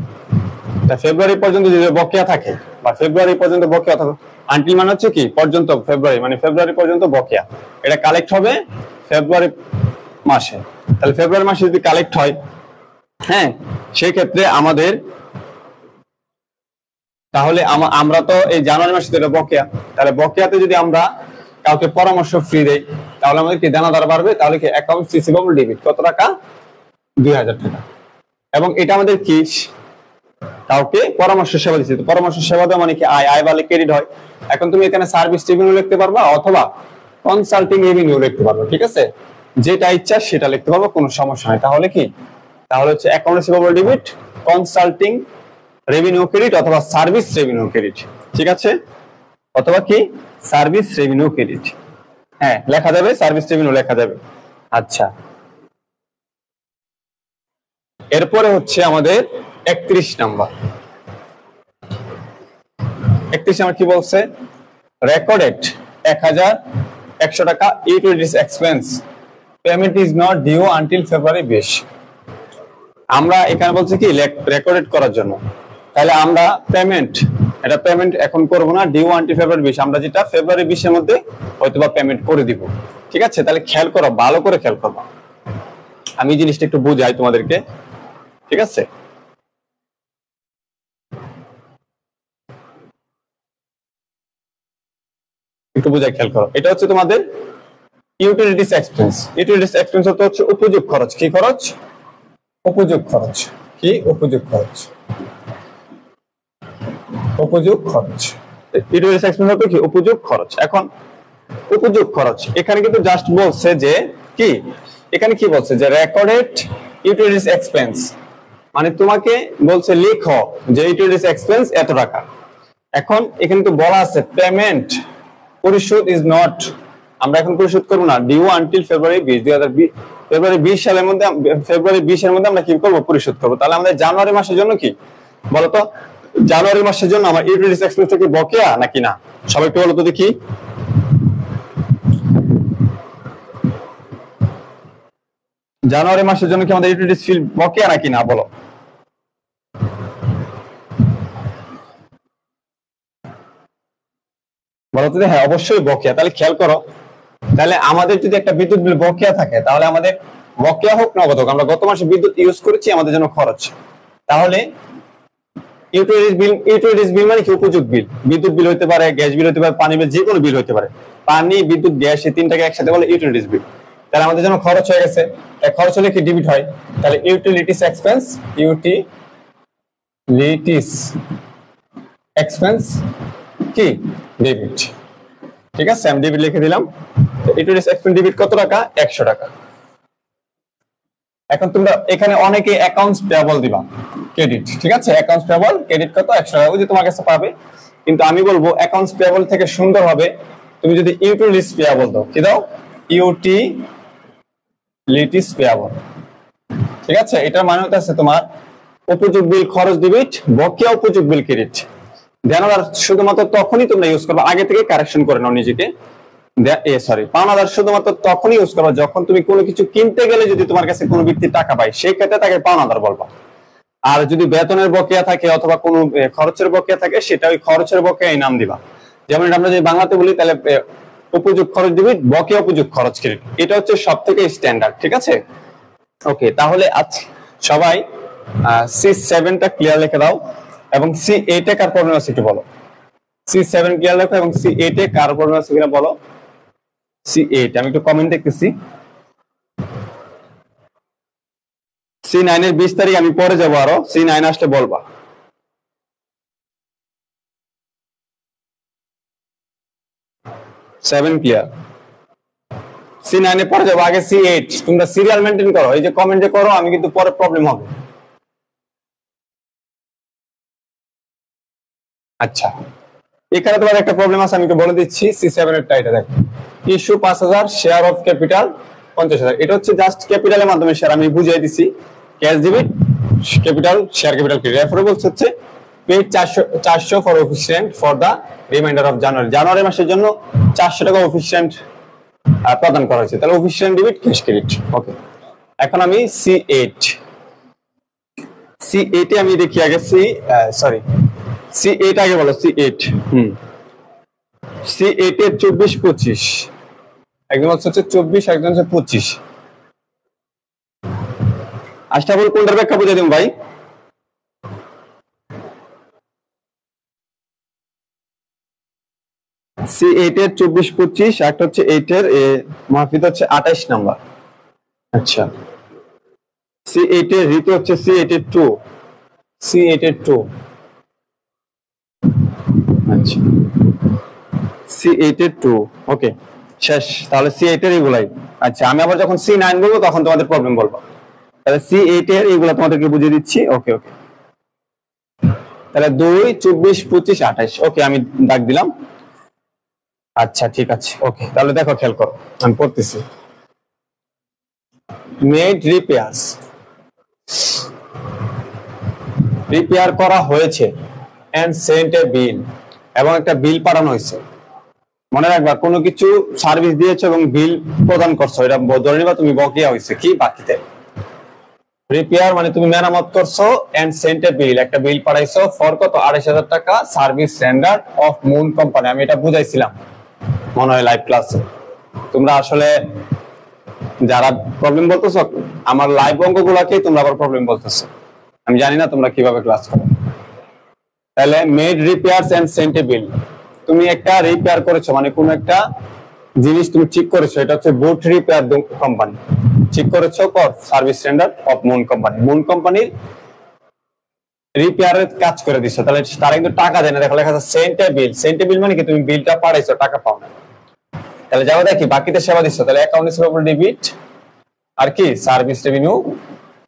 ফেব্রুয়ারি পর্যন্ত যদি বকেয়া থাকে বা ফেব্রুয়ারি পর্যন্ত বকেয়া থাকে, আনটিল মানে হচ্ছে কি পর্যন্ত, ফেব্রুয়ারি মানে ফেব্রুয়ারি পর্যন্ত বকেয়া, এটা কালেক্ট হবে ফেব্রুয়ারি মাসে। তাহলে ফেব্রুয়ারি মাসে যদি কালেক্ট হয়, হ্যাঁ সেই ক্ষেত্রে আমাদের, তাহলে আমরা তো এই জানুয়ারি মাসে তো এটা বকেয়া, তাহলে বকেয়াতে যদি আমরা কাউকে পরামর্শ ফ্রি দেই তাহলে আমাদের কি দানাদার বাড়বে, তাহলে কি অ্যাকাউন্ট রিসিভেবল ডেবিট কত টাকা 2000 টাকা। এবং এটা আমাদের কি কাউকে পরামর্শ সেবা দিচ্ছে, পরামর্শ সেবা দেওয়া মানে কি আয়, আয় বাড়লে ক্রেডিট হয়। এখন তুমি এখানে সার্ভিস রেভিনিউ লিখতে পারবা অথবা কনসাল্টিং রেভিনিউ লিখতে পারবে, ঠিক আছে যেটা ইচ্ছা সেটা লিখতে পারবো, কোনো সমস্যা নাই। তাহলে কি, তাহলে হচ্ছে account receivable debit, consulting revenue credit অথবা সার্ভিস রেভিনিউ ক্রেডিট, ঠিক আছে, অথবা কি সার্ভিস রেভিনিউ ক্রেডিট, হ্যাঁ লেখা যাবে, সার্ভিস রেভিনিউ লেখা যাবে। আচ্ছা এরপরে হচ্ছে আমাদের 31 নাম্বার। 31 নাম্বার কি বলছে, রেকর্ডেড 1100 টাকা utilities expense, payment is not due until February 20। আমরা এখানে বলছি কি রেকর্ডেড করার জন্য, তাহলে আমরা পেমেন্ট এখন করব না, ডিউ আনটিল ফেব্রুয়ারি 20, আমরা যেটা ফেব্রুয়ারি 20 এর মধ্যে হয়তোবা পেমেন্ট করে দিব, ঠিক আছে। তাহলে খেয়াল করো, ভালো করে খেয়াল করবা, আমি জিনিসটা একটু বুঝাই তোমাদেরকে, ঠিক আছে। একটু বুঝাই খেয়াল করো, এটা হচ্ছে তোমাদের ইউটিলিটিস এক্সপেন্স। ইউটিলিটিস এক্সপেন্স হচ্ছে উপযোগ খরচ। কি খরচ? উপযোগ খরচ। কি উপযোগ খরচ? উপযোগ খরচ। ইউটিলিটিস এক্সপেন্স হচ্ছে কি উপযোগ খরচ। এখন উপযোগ খরচ এখানে কিন্তু জাস্ট বলছে যে কি, এখানে কি বলছে যে রেকর্ডেড ইউটিলিটিস এক্সপেন্স, মানে তোমাকে বলছে লিখো যে ইউটিলিটিস এক্সপেন্স এত টাকা। এখন এখানে তো বলা আছে পেমেন্ট পরিশোধ ইজ নট, আমরা এখন পরিশোধ করব না, ডিউ আনটিল ফেব্রুয়ারি 20, ফেব্রুয়ারি 20 সালের মধ্যে, ফেব্রুয়ারি 20 এর মধ্যে আমরা কি করব পরিশোধ করব। তাহলে আমাদের জানুয়ারি মাসের জন্য কি বলতো, জানুয়ারি মাসের জন্য আমার ইউটিলিটিস এক্সপেন্স কি বকেয়া নাকি না, সবাই একটু বলো তো দেখি। জানুয়ারি মাসের জন্য কি আমাদের ইউটিলিটিস ফি বকেয়া নাকি না বলো। বলো তো, হ্যাঁ অবশ্যই বকেয়া। তাহলে খেয়াল করো, তাহলে আমাদের যদি একটা বিদ্যুৎ বিল বকেয়া থাকে, তাহলে আমাদের বকেয়া হোক নগদ হোক, আমরা গত মাসে বিদ্যুৎ ইউজ করেছি, আমাদের জন্য খরচ, তাহলে ইউটিলিটিস বিল মানে কি? উপযোগ বিল। বিদ্যুৎ বিল হতে পারে, গ্যাস বিল হতে পারে, পানি বিল, যে কোনো বিল হতে পারে। পানি, বিদ্যুৎ, গ্যাস, এই তিনটাকে একসাথে বলে ইউটিলিটিস বিল। তাহলে আমাদের জন্য খরচ হয়ে গেছে, খরচ হলে কি ডেবিট হয়, তাহলে ইউটিলিটিস এক্সপেন্স, ইউটিলিটিস এক্সপেন্স কি ডেবিট। ঠিক আছে, আমি ডেবিট লিখে দিলাম। ইউটিলিটিস এক্সপেন্স ডেবিট কত টাকা? 100 টাকা। এখন তোমরা এখানে অনেকে অ্যাকাউন্টস পেয়াবল দিবা ক্রেডিট, ঠিক আছে, অ্যাকাউন্টস পেয়াবল ক্রেডিট কত? 100 টাকা, ওই যে তোমার কাছে পাবে। কিন্তু আমি বলবো অ্যাকাউন্টস পেয়াবল থেকে সুন্দর হবে তুমি যদি ইউটিলিটিস পেয়াবল দাও। কি দাও? Utilities payable. ঠিক আছে, এটার মানে হচ্ছে তোমার উপযোগ বিল খরচ ডেবিট, বকেয়া উপযোগ বিল ক্রেডিট। দেনাদার শুধুমাত্র তখনই তোমরা ইউজ করবে, আগে থেকে কারেকশন করে নাও নিজেকে। পাওনাদার শুধুমাত্র তখনই ইউজ করবা যখন তুমি কোনো কিছু কিনতে গেলে যদি তোমার কাছে কোনো ব্যক্তি টাকা পায়, সেই ক্ষেত্রে তাকে পাওনাদার বলবা। আর যদি বেতনের বকেয়া থাকে অথবা কোনো খরচের বকেয়া থাকে, সেটা ওই খরচের বকেয়াই নাম দিবা। যেমন আমরা যদি বাংলাতে বলি তাহলে উপযোগ খরচ ডেবিট, বকেয়া উপযোগ খরচ ক্রেডিট, এটা হচ্ছে সব থেকে স্ট্যান্ডার্ড। ঠিক আছে, ওকে। তাহলে আচ্ছা সবাই C7টা ক্লিয়ার লিখে দাও, এবং C8 এ কার প্রবলেম আছে একটু বলো। C7 ক্লিয়ার লেখো, এবং C8 এ কার প্রবলেম আছে কিনা বলো। C8 আমি একটু কমেন্ট দেখতেছি। C9 এর 20 তারিখ আমি পরে যাবো, আরো C9 আসলে বলবা। C7 ক্লিয়ার, C9 এ পরে যাবো, আগে C8। তোমরা সিরিয়াল মেনটেন করো, এই যে কমেন্টে করো, আমি কিন্তু পরে প্রবলেম হবে। আচ্ছা, এখানে তোমার একটা প্রবলেম আছে, আমি একটু বলে দিচ্ছি। C7 এর টাইটা দেখো, ইস্যু 5000, শেয়ার অফ ক্যাপিটাল 50000। এটা হচ্ছে জাস্ট ক্যাপিটালের মাধ্যমে শেয়ার, আমি বুঝিয়ে দিছি। Cash debit, capital, share capital credit. রেফারেবলস হচ্ছে পেড 400 ফর অফিসিয়েন্ট for the reminder of January. জানুয়ারি মাসের জন্য 400 টাকা অফিসিয়েন্ট প্রদান করা হয়েছে, তাহলে অফিসিয়েন্ট ডেবিট, ক্যাশ ক্রেডিট। ওকে, এখন আমি C8 এ আমি দেখি আগে C8 আগে বলো। C8 C8 এর 24-25, একজন হচ্ছে 24, একজন হচ্ছে 25। আশরাফুল কোনটার ব্যাখ্যা বুঝে দিন ভাই। C8 এর 24-25, একটা হচ্ছে 8 এর মাহফিজ হচ্ছে 28 নাম্বার। আচ্ছা, C8 এর ঋতু হচ্ছে C8 এর 2, C8 এর 2। আচ্ছা, C8 এর 2, ওকে শেষ। তাহলে C8 এর এগুলাই। আচ্ছা, আমি আবার যখন C9 বলবো তখন তোমাদের প্রবলেম বলবো। তাহলে C8 এর এগুলো তোমাদেরকে বুঝিয়ে দিচ্ছি। ওকে ওকে, তাহলে 2, 24, 25, 28। ওকে, আমি দাগ দিলাম। আচ্ছা ঠিক আছে, ওকে। তাহলে দেখো, খেয়াল করো, আমি পড়তেছি। মেড রিপেয়ার্স, রিপেয়ার করা হয়েছে, এন্ড সেন্ট এ বিল, এবং একটা বিল পাঠানো হয়েছে। মনে রাখবা, কোনো কিছু সার্ভিস দিয়েছো এবং বিল প্রদান করছো, এটা ধরে নিবা তুমি বকেয়া হয়েছে, কি বাকিতে। রিপেয়ার মানে তুমি মেরামত করছো, এন্ড সেন্ট এ বিল, একটা বিল পাঠাইছো ফর কত? 28000 টাকা, service standard of moon company. আমি এটা বুঝাইছিলাম মনে হয় লাইভ ক্লাসে। তোমরা আসলে যারা প্রবলেম বলতেছো, আমার লাইভ অঙ্কগুলোকেই তোমরা আবার প্রবলেম বলতেছো। আমি জানি না তোমরা কিভাবে ক্লাস করো। তাহলে made repairs and sent a bill, তুমি একটা রিপেয়ার করেছো, মানে কোন একটা জিনিস তুমি ঠিক করেছো, এটা হচ্ছে বুট রিপেয়ার কোম্পানি ঠিক করেছো for service standard of moon company. Moon কোম্পানির রিপেয়ারের কাজ করে দিছো, তাহলে তারা কিন্তু টাকা দেয় না। দেখো লেখা আছে Saint a bill. Saint a বিল মানে কি? তুমি বিলটা পাঠাইছো, টাকা পাও না। তাহলে যাবো দেখি বাকিতে সেবা দিচ্ছ, তাহলে অ্যাকাউন্ট রিসিভেবল ডেবিট, আর কি সার্ভিস রেভিনিউ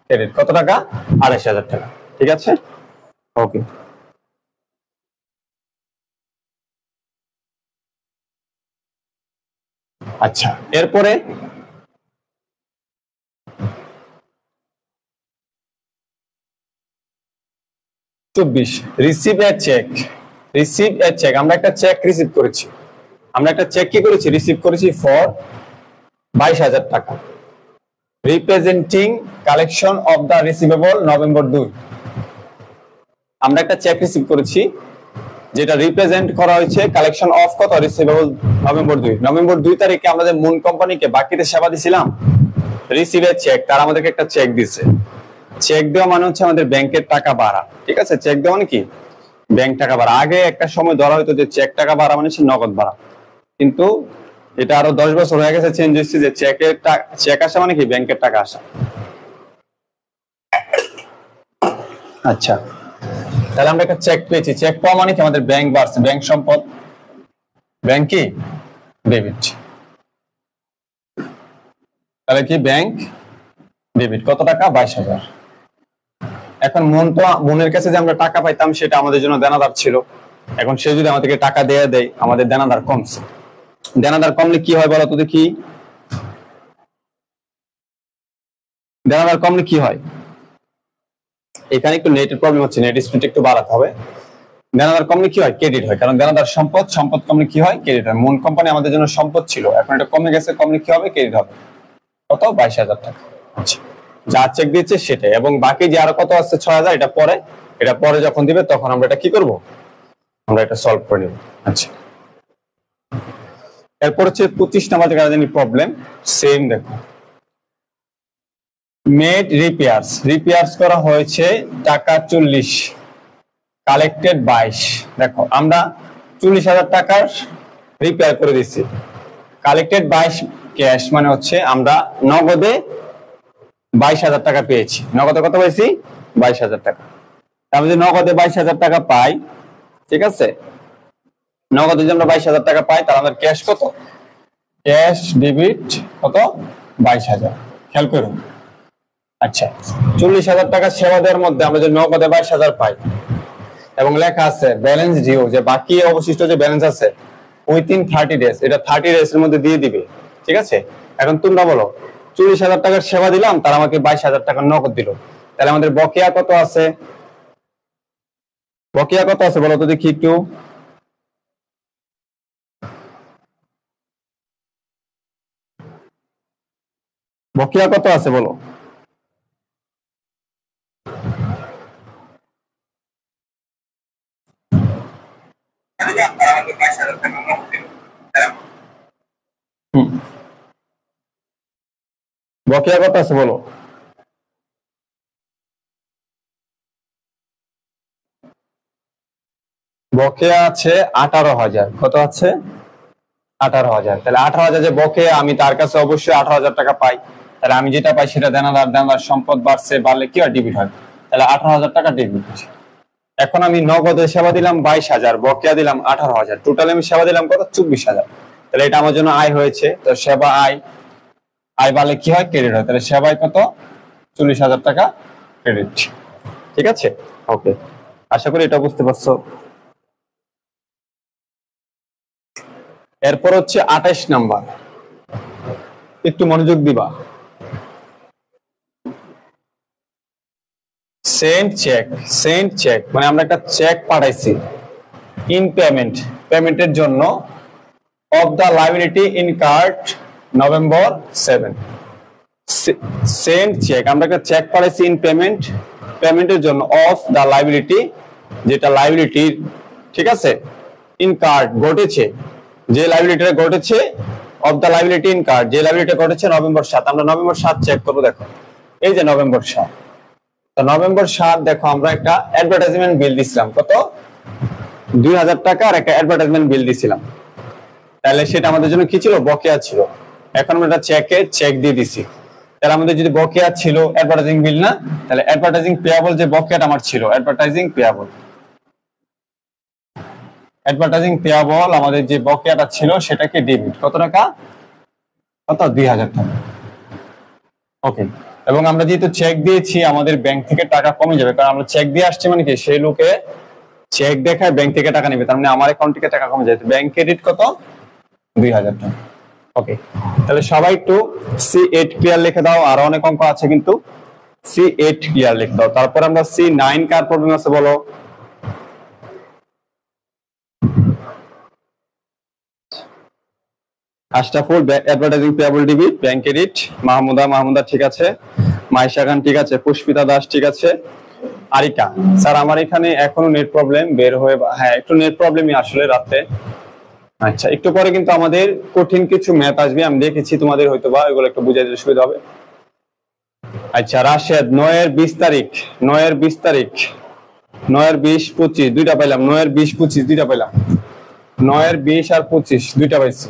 ক্রেডিট, কত টাকা? 28000 টাকা। ঠিক আছে, ওকে। আচ্ছা, এরপরে receive a cheque. Receive a cheque, আমরা একটা চেক রিসিভ করেছি। আমরা একটা চেক কি করেছি? রিসিভ করেছি ফর 22000 টাকা, representing collection of the receivable November 2। আমরা একটা চেক রিসিভ করেছি যেটা রিপ্রেজেন্ট করা হয়েছে কালেকশন অফ কত? Receivable November 2। নভেম্বর 2 তারিখে আমরা যে মুন কোম্পানিকে বাকিতে সেবা দিছিলাম, রিসিভ এ চেক, তারা আমাদেরকে একটা চেক দিছে। চেক দেওয়া মানে হচ্ছে আমাদের ব্যাংকের টাকা বাড়া, ঠিক আছে? চেক দেওয়া মানে কি? ব্যাংক টাকা বাড়া। আগে একটা সময় ধরা হতো যে চেক টাকা বাড়া মানে সে নগদ বাড়া, কিন্তু এটা আরো 10 বছর হয়ে গেছে, চেঞ্জ হচ্ছে যে চেক আসা মানে কি? ব্যাংকের টাকা আসা। আচ্ছা, তাহলে আমরা একটা চেক পেয়েছি। চেক পাওয়া মানে কি? আমাদের ব্যাংক বাড়ছে, ব্যাংক সম্পদ, ব্যাংক কি? ডেবিট। তাহলে কি? Bank debit. কত টাকা? 22,000। এখন মনের কাছে যে আমরা টাকা পাইতাম সেটা আমাদের জন্য দেনাদার ছিল। এখন সে যদি আমাদেরকে টাকা দেয়া দেয়, আমাদের দেনাদার কমছে। দেনাদার কমলে কি হয় বলো তো দেখি? দেনাদার কমলে কি হয়? এখানে একটু নেটের প্রবলেম হচ্ছে, নেট স্পিড একটু বাড়াতে হবে। দেনাদার কমলে কি হয়? ক্রেডিট হয়, কারণ দেনাদার সম্পদ, সম্পদ কমলে কি হয়? ক্রেডিট হয়। মূল কোম্পানি আমাদের জন্য সম্পদ ছিল, এখন এটা কমে গেছে, কমলে কি হবে? ক্রেডিট হবে। কত? 22,000 টাকা। আচ্ছা, যা চেক দিচ্ছে সেটাই, এবং বাকি যে আরো কত আছে 6,000, এটা পরে যখন দিবে তখন আমরা এটা কি করব? আমরা এটা সলভ করে নেব। আচ্ছা, এরপর হচ্ছে 25 নাম্বার জানি প্রবলেম। সেম দেখো, মেড রিপেয়ার্স করা হয়েছে টাকা 40, কালেক্টেড 22। দেখো আমরা 40,000 টাকার রিপেয়ার করে দিচ্ছি, কালেক্টেড 22 ক্যাশ, মানে হচ্ছে আমরা নগদে 22,000 টাকা পেয়েছি। নগদে কত পেয়েছি? 22,000 টাকা। আমি যদি নগদে 22,000 টাকা পাই, ঠিক আছে, নগদে যদি আমরা 22,000 টাকা পাই, তাহলে আমাদের ক্যাশ কত? ক্যাশ ডেবিট কত? 22,000। খেয়াল করুন। আচ্ছা, 40,000 টাকা সেবা দেওয়ার মধ্যে আমরা যদি নগদে 22,000 পাই, এবং লেখা আছে ব্যালেন্স ডিউ, যে বাকি অবশিষ্ট যে ব্যালেন্স আছে উইথিন 30 ডেজ, এটা 30 ডেজ এর মধ্যে দিয়ে দিবে, ঠিক আছে? এখন তোমরা বলো, 40,000 টাকার সেবা দিলাম, তার আমাকে 22,000 টাকা নগদ দিল, তাহলে আমাদের বকেয়া কত আছে? বকেয়া কত আছে বলো তো দেখি একটু। বকেয়া কত আছে বলো? বকেয়া কত আছে বলো? বকেয়া আছে 18,000। কত আছে? 18,000। তাহলে 18,000 যে বকেয়া, আমি তার কাছে অবশ্যই 18,000 টাকা পাই, তাহলে আমি যেটা পাই সেটা দেনাদার সম্পদ বাড়ছে, বাড়লে কি হয়? ডেবিট হয়। তাহলে 18,000 টাকা ডেবিট। এখন আমি নগদে সেবা দিলাম 22,000, বকেয়া দিলাম 18,000, টোটাল আমি সেবা দিলাম কত? 24,000। তাহলে এটা আমার জন্য আয় হয়েছে। তো সেবা আয় বাড়লে কি হয়? ক্রেডিট হয়। তাহলে সেবায় কত? 40,000 টাকা ক্রেডিট। ঠিক আছে, ওকে, আশা করি এটা বুঝতে পারছো। এরপর হচ্ছে 28 নাম্বার, একটু মনোযোগ দিবা। সেন্ট চেক মানে আমরা একটা চেক পাঠাইছি ইন পেমেন্টের জন্য of the liability incurred November 7। Sent cheque, আমরা একটা চেক পাঠাইছি ইন পেমেন্টের জন্য অফ দা লাইবিলিটি, যেটা লাইবিলিটি, ঠিক আছে, ইনকার্ড ঘটেছে, যে লাইবিলিটিটা ঘটেছে, অফ দা লাইবিলিটি ইনকার্ড, যে লাইবিলিটি ঘটেছে November 7। আমরা November 7 চেক করবো। দেখো এই যে November 7, তো November 7 দেখো আমরা একটা অ্যাডভার্টাইজমেন্ট বিল দিছিলাম, কত? 2,000 টাকা আর একটা অ্যাডভার্টাইজমেন্ট বিল দিছিলাম। তাহলে সেটা আমাদের জন্য কি ছিল? বকেয়া ছিল। এখন আমরা একটা চেক দিয়ে দিছি, তাহলে আমাদের যদি বকেয়া ছিল অ্যাডভার্টাইজিং বিল না, তাহলে অ্যাডভার্টাইজিং পেয়াবল যে বকেয়াটা আমার ছিল, অ্যাডভার্টাইজিং পেয়াবল আমাদের যে বকেয়াটা ছিল সেটাকে ডেবিট। কত টাকা? কত? 2,000 টাকা। ওকে, এবং আমরা যেহেতু চেক দিয়েছি, আমাদের ব্যাংক থেকে টাকা কমে যাবে, কারণ আমরা চেক দিয়ে আসছি মানে কি, সেই লোকে চেক দেখায় ব্যাংক থেকে টাকা নেবে, তার মানে আমার অ্যাকাউন্ট থেকে টাকা কমে যাবে। ব্যাংক ক্রেডিট কত? 2,000 টাকা। ওকে, তাহলে সবাই একটু C8 ক্লিয়ার লিখে দাও, আর অনেক অঙ্ক আছে কিন্তু C8 ক্লিয়ার লিখে দাও। তারপর আমরা C9 কার প্রবলেম আছে বলো? Ashraful advertising payable debit, bank credit. Mahmuda ঠিক আছে, মাইশা খান ঠিক আছে, পুষ্পিতা দাস ঠিক আছে, আরিকা। স্যার আমার এখানে এখনো নেট প্রবলেম বের হয়ে, হ্যাঁ একটু নেট প্রবলেমই আসলে রাতে। আচ্ছা, একটু পরে কিন্তু আমাদের কঠিন কিছু ম্যাথ আসবে, আমি দেখেছি তোমাদের হয়তো বা এগুলো একটু বুঝাই দিলে সুবিধা হবে। আচ্ছা রাশেদ 9/20 তারিখ, 9/20 তারিখ, 9/20-25 দুইটা পাইলাম, 9/20-25 দুইটা পাইলাম, 9/20 আর 25 দুইটা পাইছি,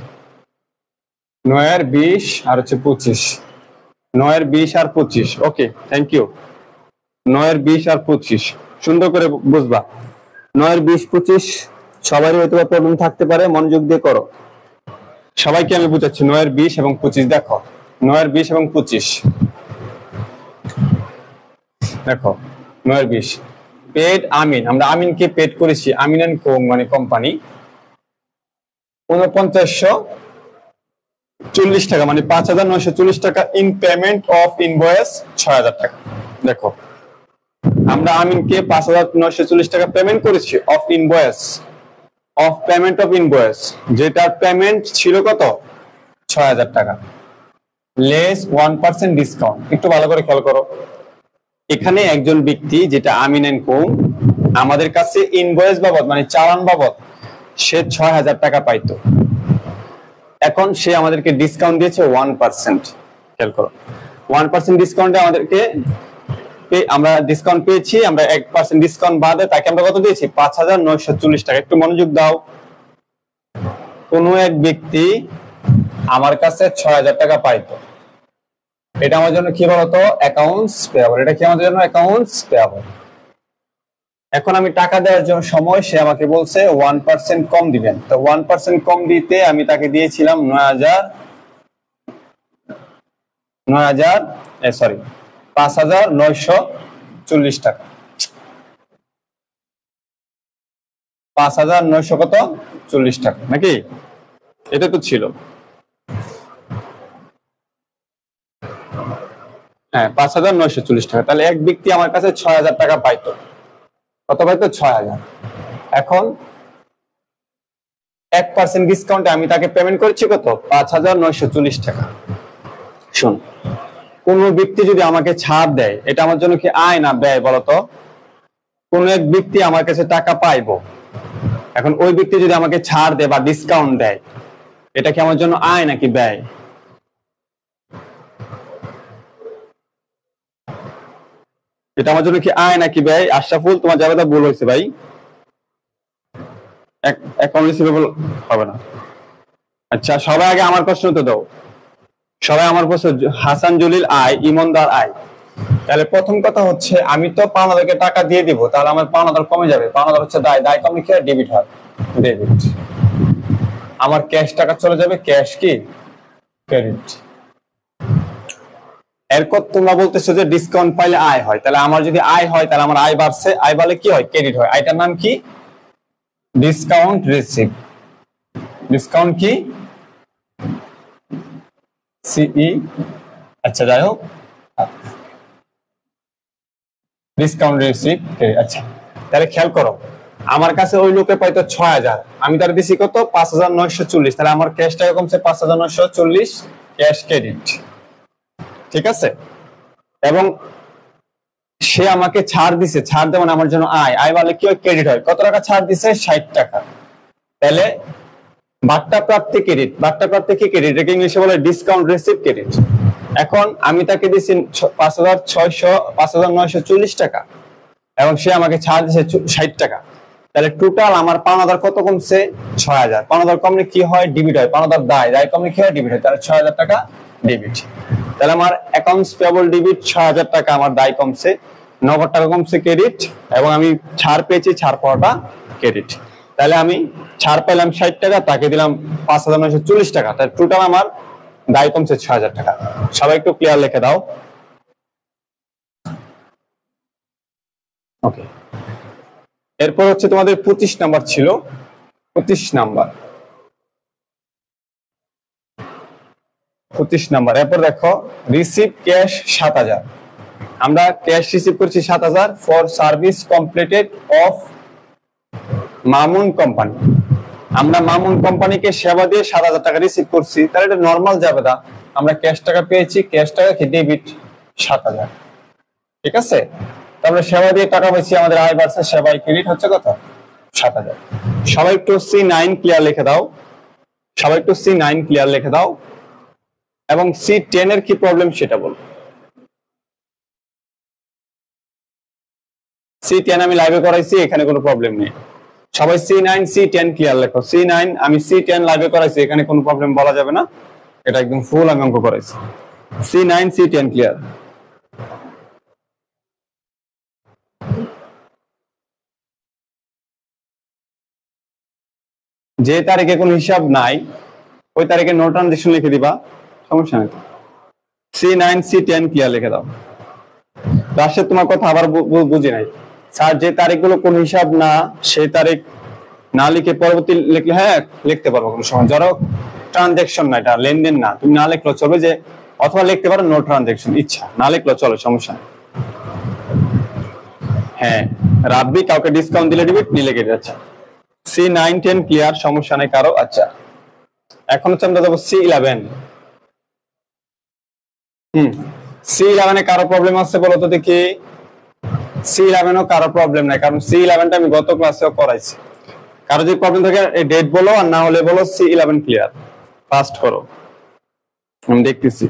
9/20 আর হচ্ছে 25, 9/20 আর 25। Okay thank you. 9/20 আর 25 সুন্দর করে বুঝবা। 9/20-25 সবারই হয়তো প্রবলেম থাকতে পারে, মনোযোগ দিয়ে করো। সবাইকে আমি বুঝাচ্ছি 9/20 এবং 25। দেখো 9/20 এবং 25 দেখো 9/20 পেড আমিন, আমরা আমিনকে পেড করেছি, আমিন এন্ড কো মানে কোম্পানি 4940 টাকা মানে 5940 টাকা ইন পেমেন্ট অফ ইনভয়েস 6000 টাকা। দেখো আমরা আমিনকে 5940 টাকা পেমেন্ট করেছি of invoice, of payment of invoice, যেটার পেমেন্ট ছিল কত 6000 টাকা, লেস 1% ডিসকাউন্ট। একটু ভালো করে খেয়াল করো, এখানে একজন ব্যক্তি যেটা আমিন এন্ড কো আমাদের কাছে ইনভয়েস বাবদ মানে চালান বাবদ সে 6000 টাকা পাইতো, এখন সে আমাদেরকে ডিসকাউন্ট দিয়েছে 1%। খেয়াল করো 1% ডিসকাউন্টে আমাদেরকে আমরা ডিসকাউন্ট পেয়েছি, আমরা 1% ডিসকাউন্ট বাদে তাকে আমরা কত দিয়েছি 5940 টাকা। একটু মনোযোগ দাও, কোন এক ব্যক্তি আমার কাছে 6000 টাকা পাইতো, এটা আমার জন্য কি বলতো অ্যাকাউন্টস পেয়াবল, এটা কি আমাদের জন্য অ্যাকাউন্টস পেয়াবল। এখন আমি টাকা দেওয়ার জন্য সময় সে আমাকে বলছে 1% কম দিবেন, তো 1% কম দিতে আমি তাকে দিয়েছিলাম 5940 টাকা, 5940 টাকা নাকি, এটা তো ছিল হ্যাঁ 5940 টাকা। তাহলে এক ব্যক্তি আমার কাছে 6000 টাকা পাইতো, কত পাইতো 6000। এখন 1% ডিসকাউন্টে আমি তাকে পেমেন্ট করেছি কত 5940 টাকা। শোন, কোন ব্যক্তি যদি আমাকে ছাড় দেয় এটা আমার জন্য কি আয় না ব্যয় বলতো? কোন এক ব্যক্তি আমার কাছে টাকা পাইবো, এখন ওই ব্যক্তি যদি আমাকে ছাড় দেয় বা ডিসকাউন্ট দেয় এটা কি আমার জন্য আয় নাকি ব্যয়? এটা আমার জন্য কি আয় নাকি ব্যয়? আশরাফুল তোমার জায়গাটা ভুল হয়েছে ভাই, অ্যাকাউন্ট রিসিভেবল হবে না। আচ্ছা সবাই আগে আমার প্রশ্ন তো দাও, সবাই আমার প্রশ্ন। হাসান জলিল আয়, ইমনদার আয়। তাহলে প্রথম কথা হচ্ছে আমি তো পাওনাদারকে টাকা দিয়ে দিব, তাহলে আমার পাওনাদার কমে যাবে। পাওনাদার হচ্ছে দায়, দায় কমলে কি হয় ডেবিট হয়, ডেবিট। আমার ক্যাশ টাকা চলে যাবে, ক্যাশ কি ক্রেডিট। এরপর তোমরা বলতেছো যে ডিসকাউন্ট পাইলে আয় হয়, তাহলে আমার যদি আয় হয় তাহলে আমার আয় বাড়ছে, আয় বাড়লে কি হয় ক্রেডিট হয়। আয়টার নাম কি ডিসকাউন্ট রিসিভ। ডিসকাউন্ট কি সিই, আচ্ছা যাই হোক ডিসকাউন্ট রিসিভ। আচ্ছা তাহলে খেয়াল করো, আমার কাছে ওই লোকে পাইতো 6000, আমি তার দিছি কত 5940, তাহলে আমার ক্যাশ টাকা কমছে 5940, ক্যাশ ক্রেডিট, ঠিক আছে। এবং সে আমাকে ছাড় দিছে, ছাড় দেওয়া মানে আমার জন্য আয়, আয় বলে কি হয় ক্রেডিট হয়। কত টাকা ছাড় দিছে 60 টাকা, তাহলে বাট্টা প্রাপ্তি ক্রেডিট, বাট্টা প্রাপ্তি কি ক্রেডিট, এটাকে ইংলিশে বলে ডিসকাউন্ট রিসিভ ক্রেডিট। এখন আমি তাকে দিছি 5940 টাকা এবং সে আমাকে ছাড় দিছে 60 টাকা, তাহলে টোটাল আমার পাওনাদার কত কমছে 6000। পাওনাদার কমলে কি হয় ডেবিট হয়, পাওনাদার দায়, দায় কমলে কি হয় ডেবিট হয়, তাহলে 6000 টাকা ডেবিট। তাহলে আমার অ্যাকাউন্টস পেয়েবল ডেবিট 6000 টাকা, আমার দায় কমছে, নগদ টাকা কমছে ক্রেডিট, এবং আমি ছাড় পেয়েছি, ছাড় পাওয়াটা ক্রেডিট। তাহলে আমি ছাড় পেলাম 60 টাকা, তাকে দিলাম 5940 টাকা, তাহলে টোটাল আমার দায় কমছে 6000 টাকা। সবাই একটু ক্লিয়ার লিখে দাও। ওকে, এরপর হচ্ছে তোমাদের 25 নাম্বার ছিল, 25 নাম্বার। এরপর দেখো রিসিভ ক্যাশ 7000, আমরা ক্যাশ রিসিভ করছি 7000 for service completed of Mamun company. আমরা মামুন কোম্পানিকে সেবা দিয়ে 7000 টাকা রিসিভ করছি, তাহলে এটা নরমাল যাবে না, আমরা ক্যাশ টাকা পেয়েছি, ক্যাশ টাকা কি ডেবিট 7000, ঠিক আছে। তারপরে সেবা দিয়ে টাকা পাইছি, আমাদের আয় বাড়ছে, সেবাই ক্রেডিট হচ্ছে কত 7000। সবাই একটু C9 ক্লিয়ার লিখে দাও, সবাই একটু C9 ক্লিয়ার লিখে দাও, এবং C10 এর কি প্রবলেম সেটা বলো। C10 আমি লাইভে করাইছি, এখানে কোনো প্রবলেম নেই। সবাই C9 C10 ক্লিয়ার লেখো। C9 আমি C10 লাইভে করাইছি, এখানে কোনো প্রবলেম বলা যাবে না, এটা একদম ফুল আমি অঙ্ক করাইছি। C9 C10 clear. যে তারিখে কোনো হিসাব নাই ওই তারিখে নো ট্রানজেকশন লিখে দিবা, সমস্যা নেই। C9 C10 ক্লিয়ার লিখে দাও। রাশেদ তোমার কথা আবার বুঝি নাই স্যার, যে তারিখগুলো কোন হিসাব না সেই তারিখ না লিখে পরবর্তী লিখলে হ্যাঁ লিখতে পারবো, কোনো সময় ধরো ট্রানজেকশন না, এটা লেনদেন না, তুমি না লিখলেও চলবে, যে অথবা লিখতে পারো নো ট্রানজেকশন, ইচ্ছা না লিখলেও চলো, সমস্যা নেই। হ্যাঁ রাব্বি কাউকে ডিসকাউন্ট দিলে দিবি, নিলে কেটে যাচ্ছে। C9 10 ক্লিয়ার, সমস্যা নেই কারো। আচ্ছা এখন হচ্ছে আমরা যাবো C11। C11 এ কারো প্রবলেম আছে বলো তো দেখি? C11 ও কারো প্রবলেম নাই, কারণ C11 টা আমি গত ক্লাসেও করাইছি। কারো যদি প্রবলেম থাকে ডেট বলো, আর না হলে বলো C11 ক্লিয়ার, ফাস্ট করো, আমি দেখতেছি।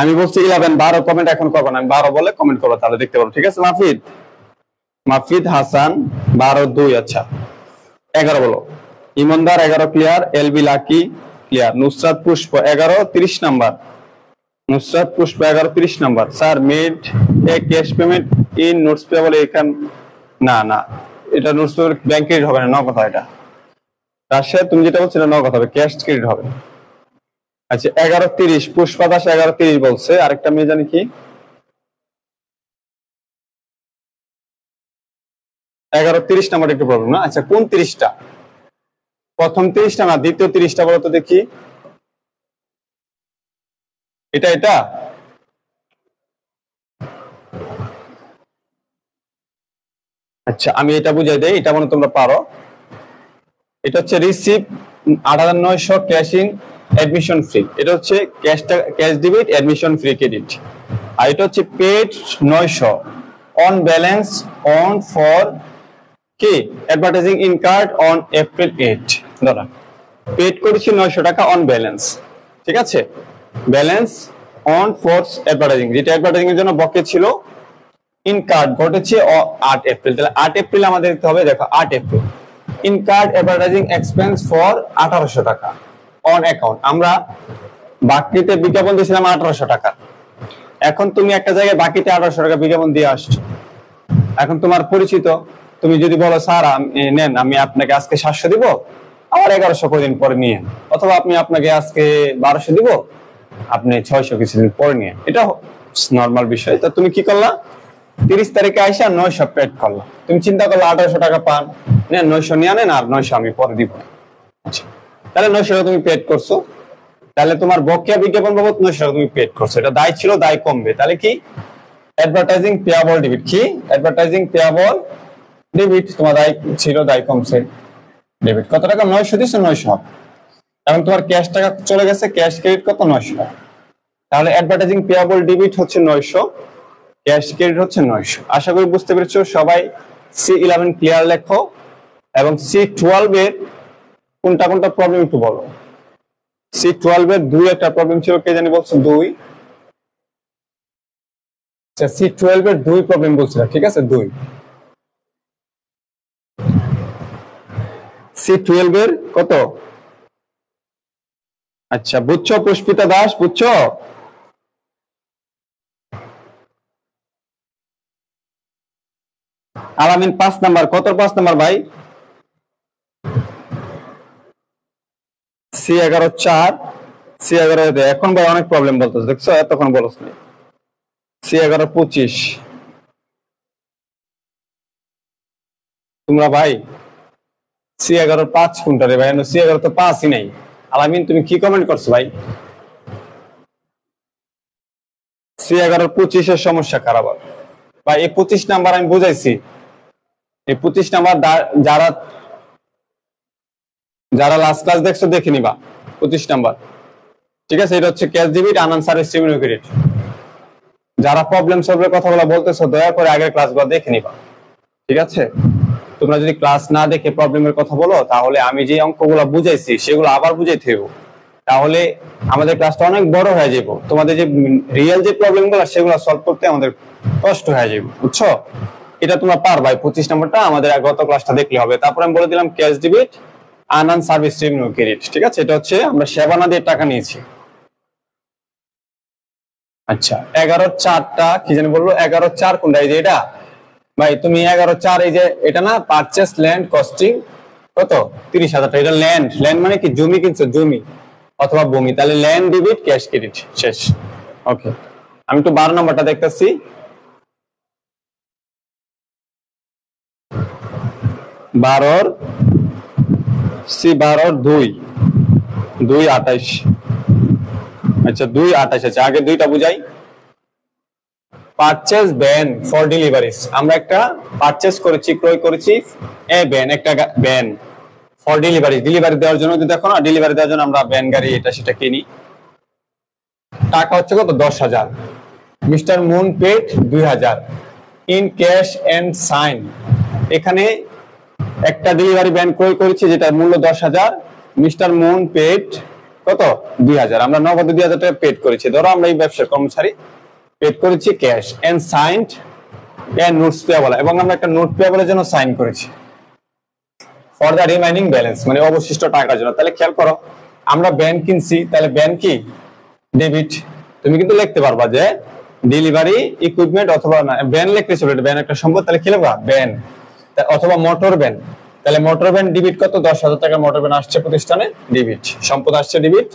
আমি বলছি 11 12 কমেন্ট এখন করবো না, আমি 12 বলে কমেন্ট করো, তাহলে দেখতে পারো। ঠিক আছে মাফিদ হাসান 12-2। আচ্ছা 11 বলো। ইমনদার 11 clear, LB lucky clear, Nusrat Pushpa 11 30 number, Nusrat Pushpa 11 30 number. Sir made a cash payment in notes payable, এখান না না এটা নোটস পেবল ব্যাংক ক্রেডিট হবে না, নগদ হয় এটা। রাশিয়া তুমি যেটা বলছো এটা নগদ হবে, ক্যাশ ক্রেডিট হবে। আচ্ছা 11:30 পুষ্পা দাস 11:30 বলছে, আরেকটা মেয়ে জানি কি 11:30 নাম্বার একটু প্রবলেম না। আচ্ছা কোন 30টা, প্রথম 30টা না দ্বিতীয় 30টা বলো তো দেখি? এটা আচ্ছা আমি এটা বুঝাই দেই, এটা মনে তোমরা পারো। এটা হচ্ছে receive 8,900 cash in admission free, এটা হচ্ছে cash debit admission free credit. আর এটা হচ্ছে paid 900 on balance on for কি advertising in card on April 8। ধরা পেড করেছি 900 টাকা অন ব্যালেন্স, ঠিক আছে, ব্যালেন্স অন ফর অ্যাডভার্টাইজিং, যেটা অ্যাডভার্টাইজিং এর জন্য বকে ছিল, ইন কার্ড ঘটেছে 8 এপ্রিল। তাহলে 8 এপ্রিল আমাদের দেখতে হবে, দেখো 8 April in card advertising expense for 1800 টাকা অন অ্যাকাউন্ট। আমরা বাকিতে বিজ্ঞাপন দিয়েছিলাম 1800 টাকা, এখন তুমি একটা জায়গায় বাকিতে 1800 টাকা বিজ্ঞাপন দিয়ে আসছো, এখন তোমার পরিচিত, তুমি যদি বলো স্যার নেন আমি আপনাকে আজকে 700 দিব, আবার 1100 কদিন পরে নিয়ে, অথবা আপনাকে আজকে 1200 দিব, আপনি 600 কিছুদিন পরে নিয়ে, এটা নর্মাল বিষয়। তা তুমি কি করলা, 30 তারিখে আইসা 900 পেড করলা, তুমি চিন্তা করলে 1800 টাকা পান, নেন 900 নিয়ে আনেন, আর 900 আমি পরে দিব। আচ্ছা তাহলে 900 টাকা তুমি পেড করছো, তাহলে তোমার বকেয়া বিজ্ঞাপন বাবদ 900 টাকা তুমি পেড করছো, এটা দায় ছিল, দায় কমবে। তাহলে কি অ্যাডভার্টাইজিং পেয়াবল ডেবিট, কি অ্যাডভার্টাইজিং পেয়াবল ডেবিট, তোমার দায় ছিল, দায় কমছে, ডেবিট কত টাকা 900 দিছো, 900 এবং তোমার ক্যাশ টাকা চলে গেছে, ক্যাশ ক্রেডিট কত 900। তাহলে অ্যাডভার্টাইজিং পেয়াবল ডেবিট হচ্ছে 900, ক্যাশ ক্রেডিট হচ্ছে 900। আশা করি বুঝতে পেরেছো সবাই। C11 ক্লিয়ার লেখো, এবং C12 এর কোনটা কোনটা প্রবলেম একটু বলো। C12 এর 2 একটা প্রবলেম ছিল, কে জানি বলছো 2। আচ্ছা C12 এর 2 প্রবলেম বলছিল, ঠিক আছে 2। C12 এর কত? আচ্ছা বুঝছো পুষ্পিতা দাস, বুঝছো? আলামিন 5 নাম্বার, কত 5 নাম্বার ভাই? C11 4, C11 এখন ভাই অনেক প্রবলেম বলতেছে, দেখছো এতক্ষণ বলছ না। C11 25 তোমরা ভাই, C11 5 কোনটা রে ভাই? C11 তো 5ই নাই। আলামিন তুমি কি কমেন্ট করছো ভাই? C11 25 এর সমস্যা খারাপ ভাই। এই 25 নাম্বার আমি বুঝাইছি, এই 25 নাম্বার যারা লাস্ট ক্লাস দেখছো দেখে নিবা 25 নাম্বার, ঠিক আছে। এটা হচ্ছে ক্যাশ ডেবিট আনআনসার স্ট্রিমিং ক্রেডিট। যারা প্রবলেম সলভের কথাগুলো বলতেছো দয়া করে আগের ক্লাসগুলো দেখে নিবা, ঠিক আছে। তোমরা যদি ক্লাস না দেখে প্রবলেমের কথা বলো, তাহলে আমি যে অঙ্কগুলো বুঝাইছি সেগুলো আবার বুঝাইতে হবে, তাহলে আমাদের ক্লাসটা অনেক বড় হয়ে যাবে। তোমাদের যে রিয়েল যে প্রবলেমগুলো সেগুলো সলভ করতে আমাদের কষ্ট হয়ে যাবে, বুঝছো? এটা তোমরা পারবা, 25 নম্বরটা আমাদের গত ক্লাসটা দেখলে হবে। তারপর আমি বলে দিলাম ক্যাশ ডেবিট, আনআন সার্ভিস রেভিনিউ ক্রেডিট। ঠিক আছে, এটা হচ্ছে আমরা সেবা না দিয়ে টাকা নিয়েছি। আচ্ছা 11/4টা কি জানি বললো, 11/4 কোনটা? এই যে এটা ভাই, তুমি 11/4 এই যে এটা না, পারচেস ল্যান্ড কস্টিং কত 30,000 টাকা। এটা ল্যান্ড, ল্যান্ড মানে কি জমি কিনছো, জমি অথবা ভূমি, তাহলে ল্যান্ড ডেবিট ক্যাশ ক্রেডিট শেষ। ওকে, আমি একটু 12 নম্বরটা দেখতেছি। 12/2 আচ্ছা 2/28। আচ্ছা আগে দুইটা বুঝাই। পারচেজ ভ্যান ফর ডেলিভারিজ, আমরা একটা পারচেজ করেছি, ক্রয় করেছি এ ভ্যান, একটা ভ্যান ফর ডেলিভারি, ডেলিভারি দেওয়ার জন্য। যদি দেখো না, ডেলিভারি দেওয়ার জন্য আমরা ভ্যান গাড়ি এটা সেটা কিনি। টাকা হচ্ছে কত? 10,000। Mister Moon paid 2,000 in cash and sign. এখানে একটা ডেলিভারি ভ্যান ক্রয় করেছি যেটা মূল্য 10,000। মিস্টার মুন পেড কত? 2,000। আমরা নগদে 2,000 টাকা পেড করেছি। ধরো আমরা এই ব্যবসার কর্মচারী, পেড করেছি cash and signed and notes payable, এবং আমরা একটা নোট পেয়াবলের জন্য সাইন করেছি ফর দ্য রিমাইনিং ব্যালেন্স, মানে অবশিষ্ট টাকার জন্য। তাহলে খেয়াল করো, আমরা ভ্যান কিনছি, তাহলে ভ্যান কি ডেবিট। তুমি কিন্তু লিখতে পারবা যে ডেলিভারি ইকুইপমেন্ট, অথবা না ভ্যান লিখতে চলে, ভ্যান একটা সম্পদ, তাহলে কি লিখবা? ভ্যান, অথবা মোটর ভ্যান। তাহলে মোটর ভ্যান ডেবিট কত? 10,000 টাকা মোটর ভ্যান আসছে প্রতিষ্ঠানে, ডেবিট সম্পদ আসছে ডেবিট,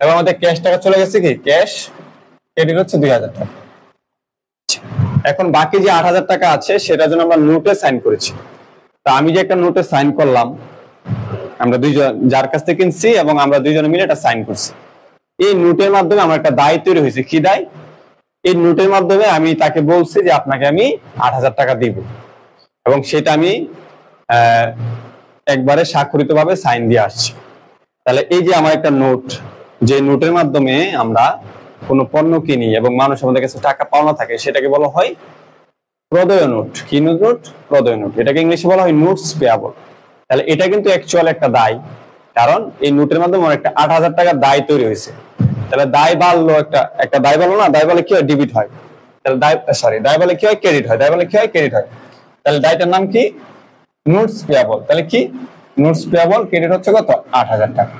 এবং আমাদের ক্যাশ টাকা চলে গেছে কি ক্যাশ, ক্রেডিট হচ্ছে 2,000 টাকা। এখন বাকি যে 8,000 টাকা আছে সেটার জন্য আমরা নোটে সাইন করেছি। তা আমি যে একটা নোটে সাইন করলাম, আমরা দুইজন যার কাছ থেকে কিনছি এবং আমরা দুইজনে মিলে এটা সাইন করছি। এই নোটের মাধ্যমে আমার একটা দায় তৈরি হয়েছে। কি দায়? এই নোটের মাধ্যমে আমি তাকে বলছি যে আপনাকে আমি 8,000 টাকা দিব, এবং সেটা আমি একবারে স্বাক্ষরিত ভাবে সাইন দিয়ে আসছি। তাহলে এই যে আমার একটা নোট, যে নোটের মাধ্যমে আমরা কোনো পণ্য কিনি এবং মানুষ আমাদের কাছে টাকা পাওনা থাকে, সেটাকে বলা হয় প্রদেয় নোট। কি নোট? প্রদেয় নোট। এটাকে ইংলিশে বলা হয় নোটস পেয়াবল। তাহলে এটা কিন্তু অ্যাকচুয়াল একটা দায়, কারণ এই নোটের মাধ্যমে আমার একটা 8,000 টাকার দায় তৈরি হয়েছে। তাহলে দায় বাড়লো, একটা দায় বাড়লো না, দায় বলে কি হয়? ডেবিট হয়। তাহলে দায় বলে কি হয়? ক্রেডিট হয়। দায় বলে কি হয়? ক্রেডিট হয়। তাহলে দায়টার নাম কি? Notes payable. তাহলে কি নোটস পেয়াবল, ক্রেডিট হচ্ছে কত? 8,000 টাকা।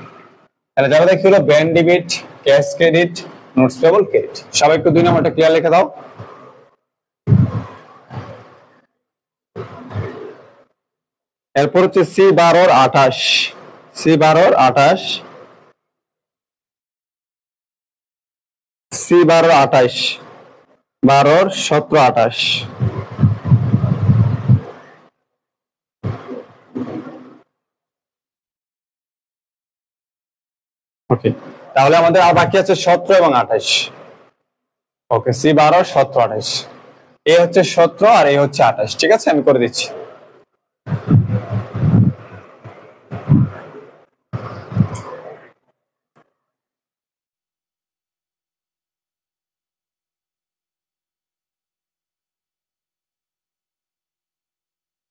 তাহলে যারা দেখি হলো bank debit, cash credit, notes payable, credit. সবাই একটু 2 নম্বরটা ক্লিয়ার লিখে দাও। এরপর হচ্ছে C12/28, C12/28, C12/28, 12/17/28। ওকে, তাহলে আমাদের আর বাকি আছে 17 এবং 28। ওকে, C12, 17, 28। এ হচ্ছে 17 আর এই হচ্ছে 28। ঠিক আছে, আমি করে দিচ্ছি।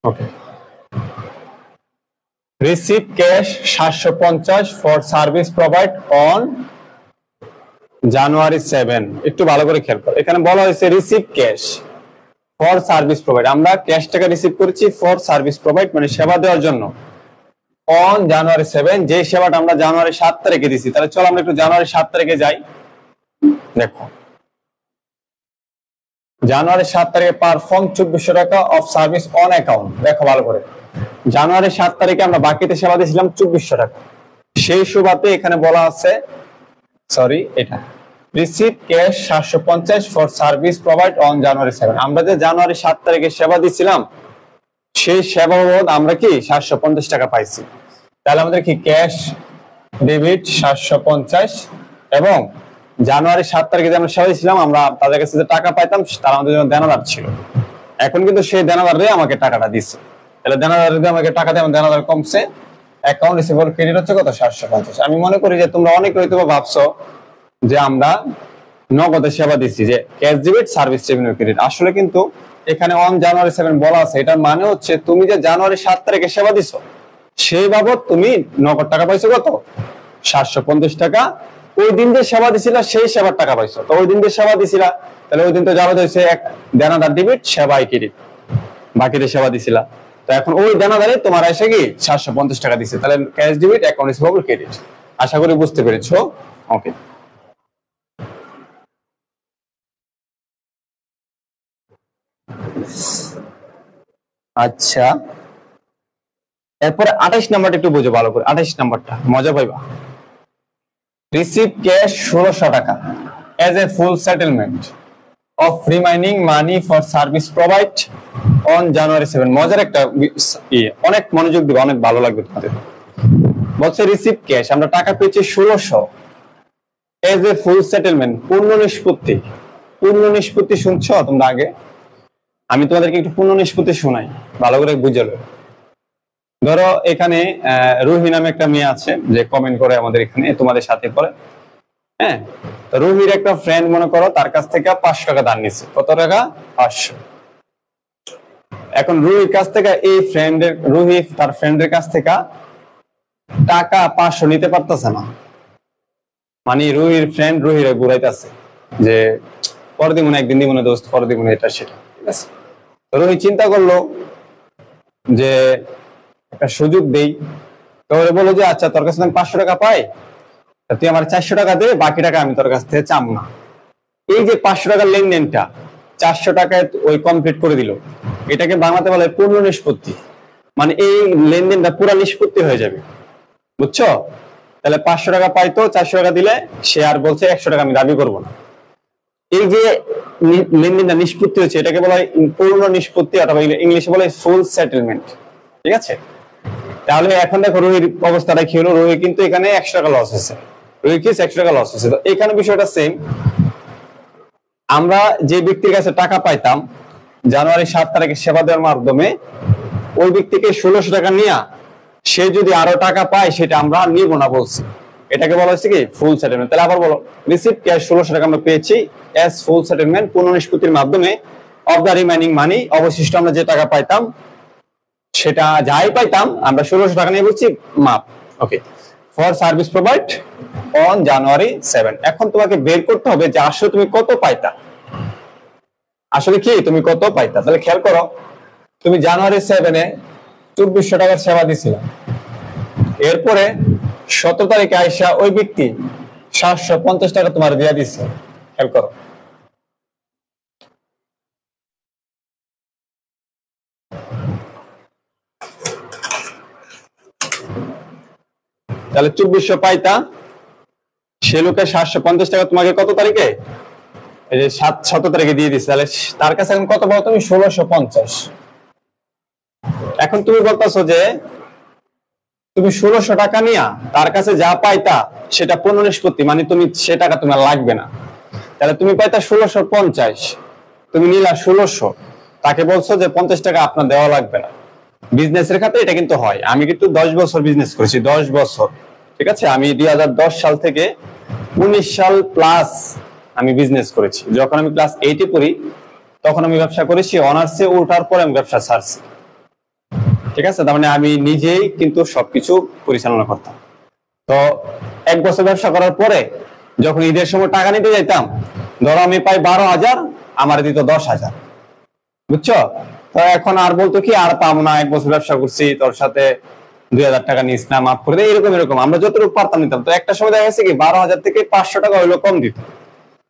Okay, receive cash 750 for service provide on January 7। একটু ভালো করে খেয়াল করো, এখানে বলা হয়েছে receive cash for service provide. আমরা ক্যাশ টাকা রিসিভ করেছি ফর সার্ভিস প্রোভাইড, মানে সেবা দেওয়ার জন্য, অন জানুয়ারি 7, যে সেবাটা আমরা জানুয়ারি 7 তারিখে দিছি। তাহলে চলো আমরা একটু জানুয়ারি 7 তারিখে যাই। দেখো, জানুয়ারি 7 তারিখে পারফর্ম 2400 টাকা অফ সার্ভিস অন অ্যাকাউন্ট। দেখো ভালো করে, জানুয়ারি 7 তারিখে আমরা বাকিতে সেবা দিয়েছিলাম 2400 টাকা। সেই সুবাদে এখানে বলা আছে, সরি এটা receive cash 750 for service provide on January 7। আমরা যে জানুয়ারি 7 তারিখে সেবা দিয়েছিলাম, সেই সেবা বাবদ আমরা কি 750 টাকা পাইছি। তাহলে আমাদের কি ক্যাশ ডেবিট 750, এবং জানুয়ারি 7 তারিখে যে আমরা সেবা দিয়েছিলাম, আমরা তাদের কাছে যে টাকা পাইতাম তারা আমাদের জন্য দেনাদার ছিল। এখন কিন্তু সেই দেনাদাররাই আমাকে টাকাটা দিচ্ছে। তাহলে দেনাদার যদি আমাকে টাকা দেয়, দেনাদার কমছে, অ্যাকাউন্ট রিসিভেবল ক্রেডিট হচ্ছে কত? 750। আমি মনে করি যে তোমরা অনেক হয়তো ভাবছো যে আমরা নগদে সেবা দিচ্ছি, যে cash debit service revenue credit. আসলে কিন্তু এখানে অন জানুয়ারি 7 বলা আছে, এটার মানে হচ্ছে তুমি যে জানুয়ারি 7 তারিখে সেবা দিছো, সেই বাবদ তুমি নগদ টাকা পাইছো কত? 750 টাকা। ওই দিন যে সেবা দিছিলা সেই সেবার টাকা পাইছো। তো ওই দিন যে সেবা দিছিলা, তাহলে ওই দিন তো যাবে হচ্ছে এক দেনাদার ডেবিট, সেবাই ক্রেডিট। বাকিতে সেবা দিছিলা। তো এখন ওই দেনাদারে তোমার এসে কি 750 টাকা দিছে, তাহলে cash debit account receivable credit. আশা করি বুঝতে পেরেছো। ওকে, আচ্ছা এরপরে 28 নাম্বারটা একটু বুঝো ভালো করে। 28 নাম্বারটা মজা পাইবা। রিসিভ ক্যাশ 1600 টাকা as a full settlement of remaining money for service provide on January 7। মজার একটা অনেক মনোযোগ দিবা, অনেক ভালো লাগবে তোমাদের। বলছে রিসিভ ক্যাশ, আমরা টাকা পেয়েছি 1600 এজ এ ফুল সেটেলমেন্ট, পূর্ণ নিষ্পত্তি। পূর্ণ নিষ্পত্তি শুনছো তোমরা আগে? আমি তোমাদেরকে একটু পূর্ণ নিষ্পত্তি শোনাই, ভালো করে বুঝালো। ধরো এখানে রুহি নামে একটা মেয়ে আছে যে কমেন্ট করে আমাদের এখানে, তোমাদের সাথে পড়ে। হ্যাঁ, তো রুহির একটা ফ্রেন্ড মনে করো তার কাছ থেকে 500 টাকা ধার নিচ্ছে। কত টাকা? 500। এখন রুহির কাছ থেকে রুহি তার ফ্রেন্ডের কাছ থেকে টাকা 500 নিতে পারতেছে না, মানে রুহির ফ্রেন্ড রুহিরে ঘুরাইতেছে যে পরে দিব না, একদিন দিব না দোস্ত, পরে দিব না, এটা সেটা। ঠিক আছে, রুহি চিন্তা করলো যে একটা সুযোগ দেই। তো ওরে বললো যে আচ্ছা তোর কাছে আমি 500 টাকা পাই, তুই আমার 400 টাকা দে, বাকি টাকা আমি তোর কাছ থেকে চাম না। এই যে 500 টাকার লেনদেনটা 400 টাকায় ওই কমপ্লিট করে দিল, এটাকে বাংলাতে বলে পূর্ণ নিষ্পত্তি। মানে এই লেনদেনটা পুরো নিষ্পত্তি হয়ে যাবে, বুঝছো? তাহলে 500 টাকা পাইতো, 400 টাকা দিলে সে আর বলছে 100 টাকা আমি দাবি করবো না। এই যে লেনদেনটা নিষ্পত্তি হচ্ছে, এটাকে বলা হয় পূর্ণ নিষ্পত্তি, অথবা ইংলিশে বলে ফুল সেটেলমেন্ট। ঠিক আছে, তাহলে এখন দেখো রুহির অবস্থাটা কি হলো। রুহি কিন্তু এখানে 100 টাকা লস হয়েছে, রুহি কি 100 টাকা লস হয়েছে। তো এখানে বিষয়টা সেম। আমরা যে ব্যক্তির কাছে টাকা পাইতাম জানুয়ারি 7 তারিখে সেবা দেওয়ার মাধ্যমে, ওই ব্যক্তিকে 1600 টাকা নিয়ে সে যদি আরো টাকা পায় সেটা আমরা নিব না বলছি, এটাকে বলা হচ্ছে কি ফুল সেটেলমেন্ট। তাহলে আবার বলো, রিসিভ ক্যাশ 1600 টাকা আমরা পেয়েছি এস ফুল সেটেলমেন্ট, পূর্ণ নিষ্পত্তির মাধ্যমে অফ দ্য রিমাইনিং মানি, অবশিষ্ট আমরা যে টাকা পাইতাম সেটা যাই পাইতাম আমরা 1600 টাকা নিয়ে বলছি মাপ। Okay, for service provide on January 7। এখন তোমাকে বের করতে হবে যে আসলে তুমি কত পাইতা, আসলে কি তুমি কত পাইতা। তাহলে খেয়াল করো, তুমি জানুয়ারি 7-এ 2400 টাকার সেবা দিছিল, এরপরে 17 তারিখে আইসা ওই ব্যক্তি 750 টাকা তোমার দিয়ে দিচ্ছে। খেয়াল করো, তাহলে 2400 পাইতা, সে লোকে 750 টাকা তোমাকে কত তারিখে, এই যে 17 তারিখে দিয়ে দিচ্ছে। তাহলে তার কাছে এখন কত পাও তুমি? 1650। এখন তুমি বলতেছো যে তুমি 1600 টাকা নিয়া তার কাছে যা পাইতা সেটা পূর্ণ নিষ্পত্তি, মানে তুমি সে টাকা তোমার লাগবে না। তাহলে তুমি পাইতা 1650, তুমি নিলা 1600, তাকে বলছো যে 50 টাকা আপনার দেওয়া লাগবে না। বিজনেসের খাতে এটা কিন্তু হয়। আমি কিন্তু 10 বছর বিজনেস করেছি, 10 বছর। ঠিক আছে, আমি 2010 সাল থেকে 19 সাল প্লাস আমি বিজনেস করেছি। যখন আমি ক্লাস 8-এ পড়ি তখন আমি ব্যবসা করেছি, অনার্সে ওঠার পরে আমি ব্যবসা ছাড়ছি। ঠিক আছে, তার মানে আমি নিজেই কিন্তু সবকিছু পরিচালনা করতাম। তো 1 বছর ব্যবসা করার পরে যখন ঈদের সময় টাকা নিতে যাইতাম, ধরো আমি পাই 12,000, আমার দিত 10,000, বুঝছো? তো এখন আর বলতো কি আর পাবো না, 1 বছর ব্যবসা করছি, তোর সাথে 2000 টাকা নিস না, মাফ করে দেয়, এরকম এরকম আমরা যতটুকু পারতাম নিতাম। তো একটা সময় দেখা গেছে কি 12,000 থেকে 500 টাকা হইলো কম দিত,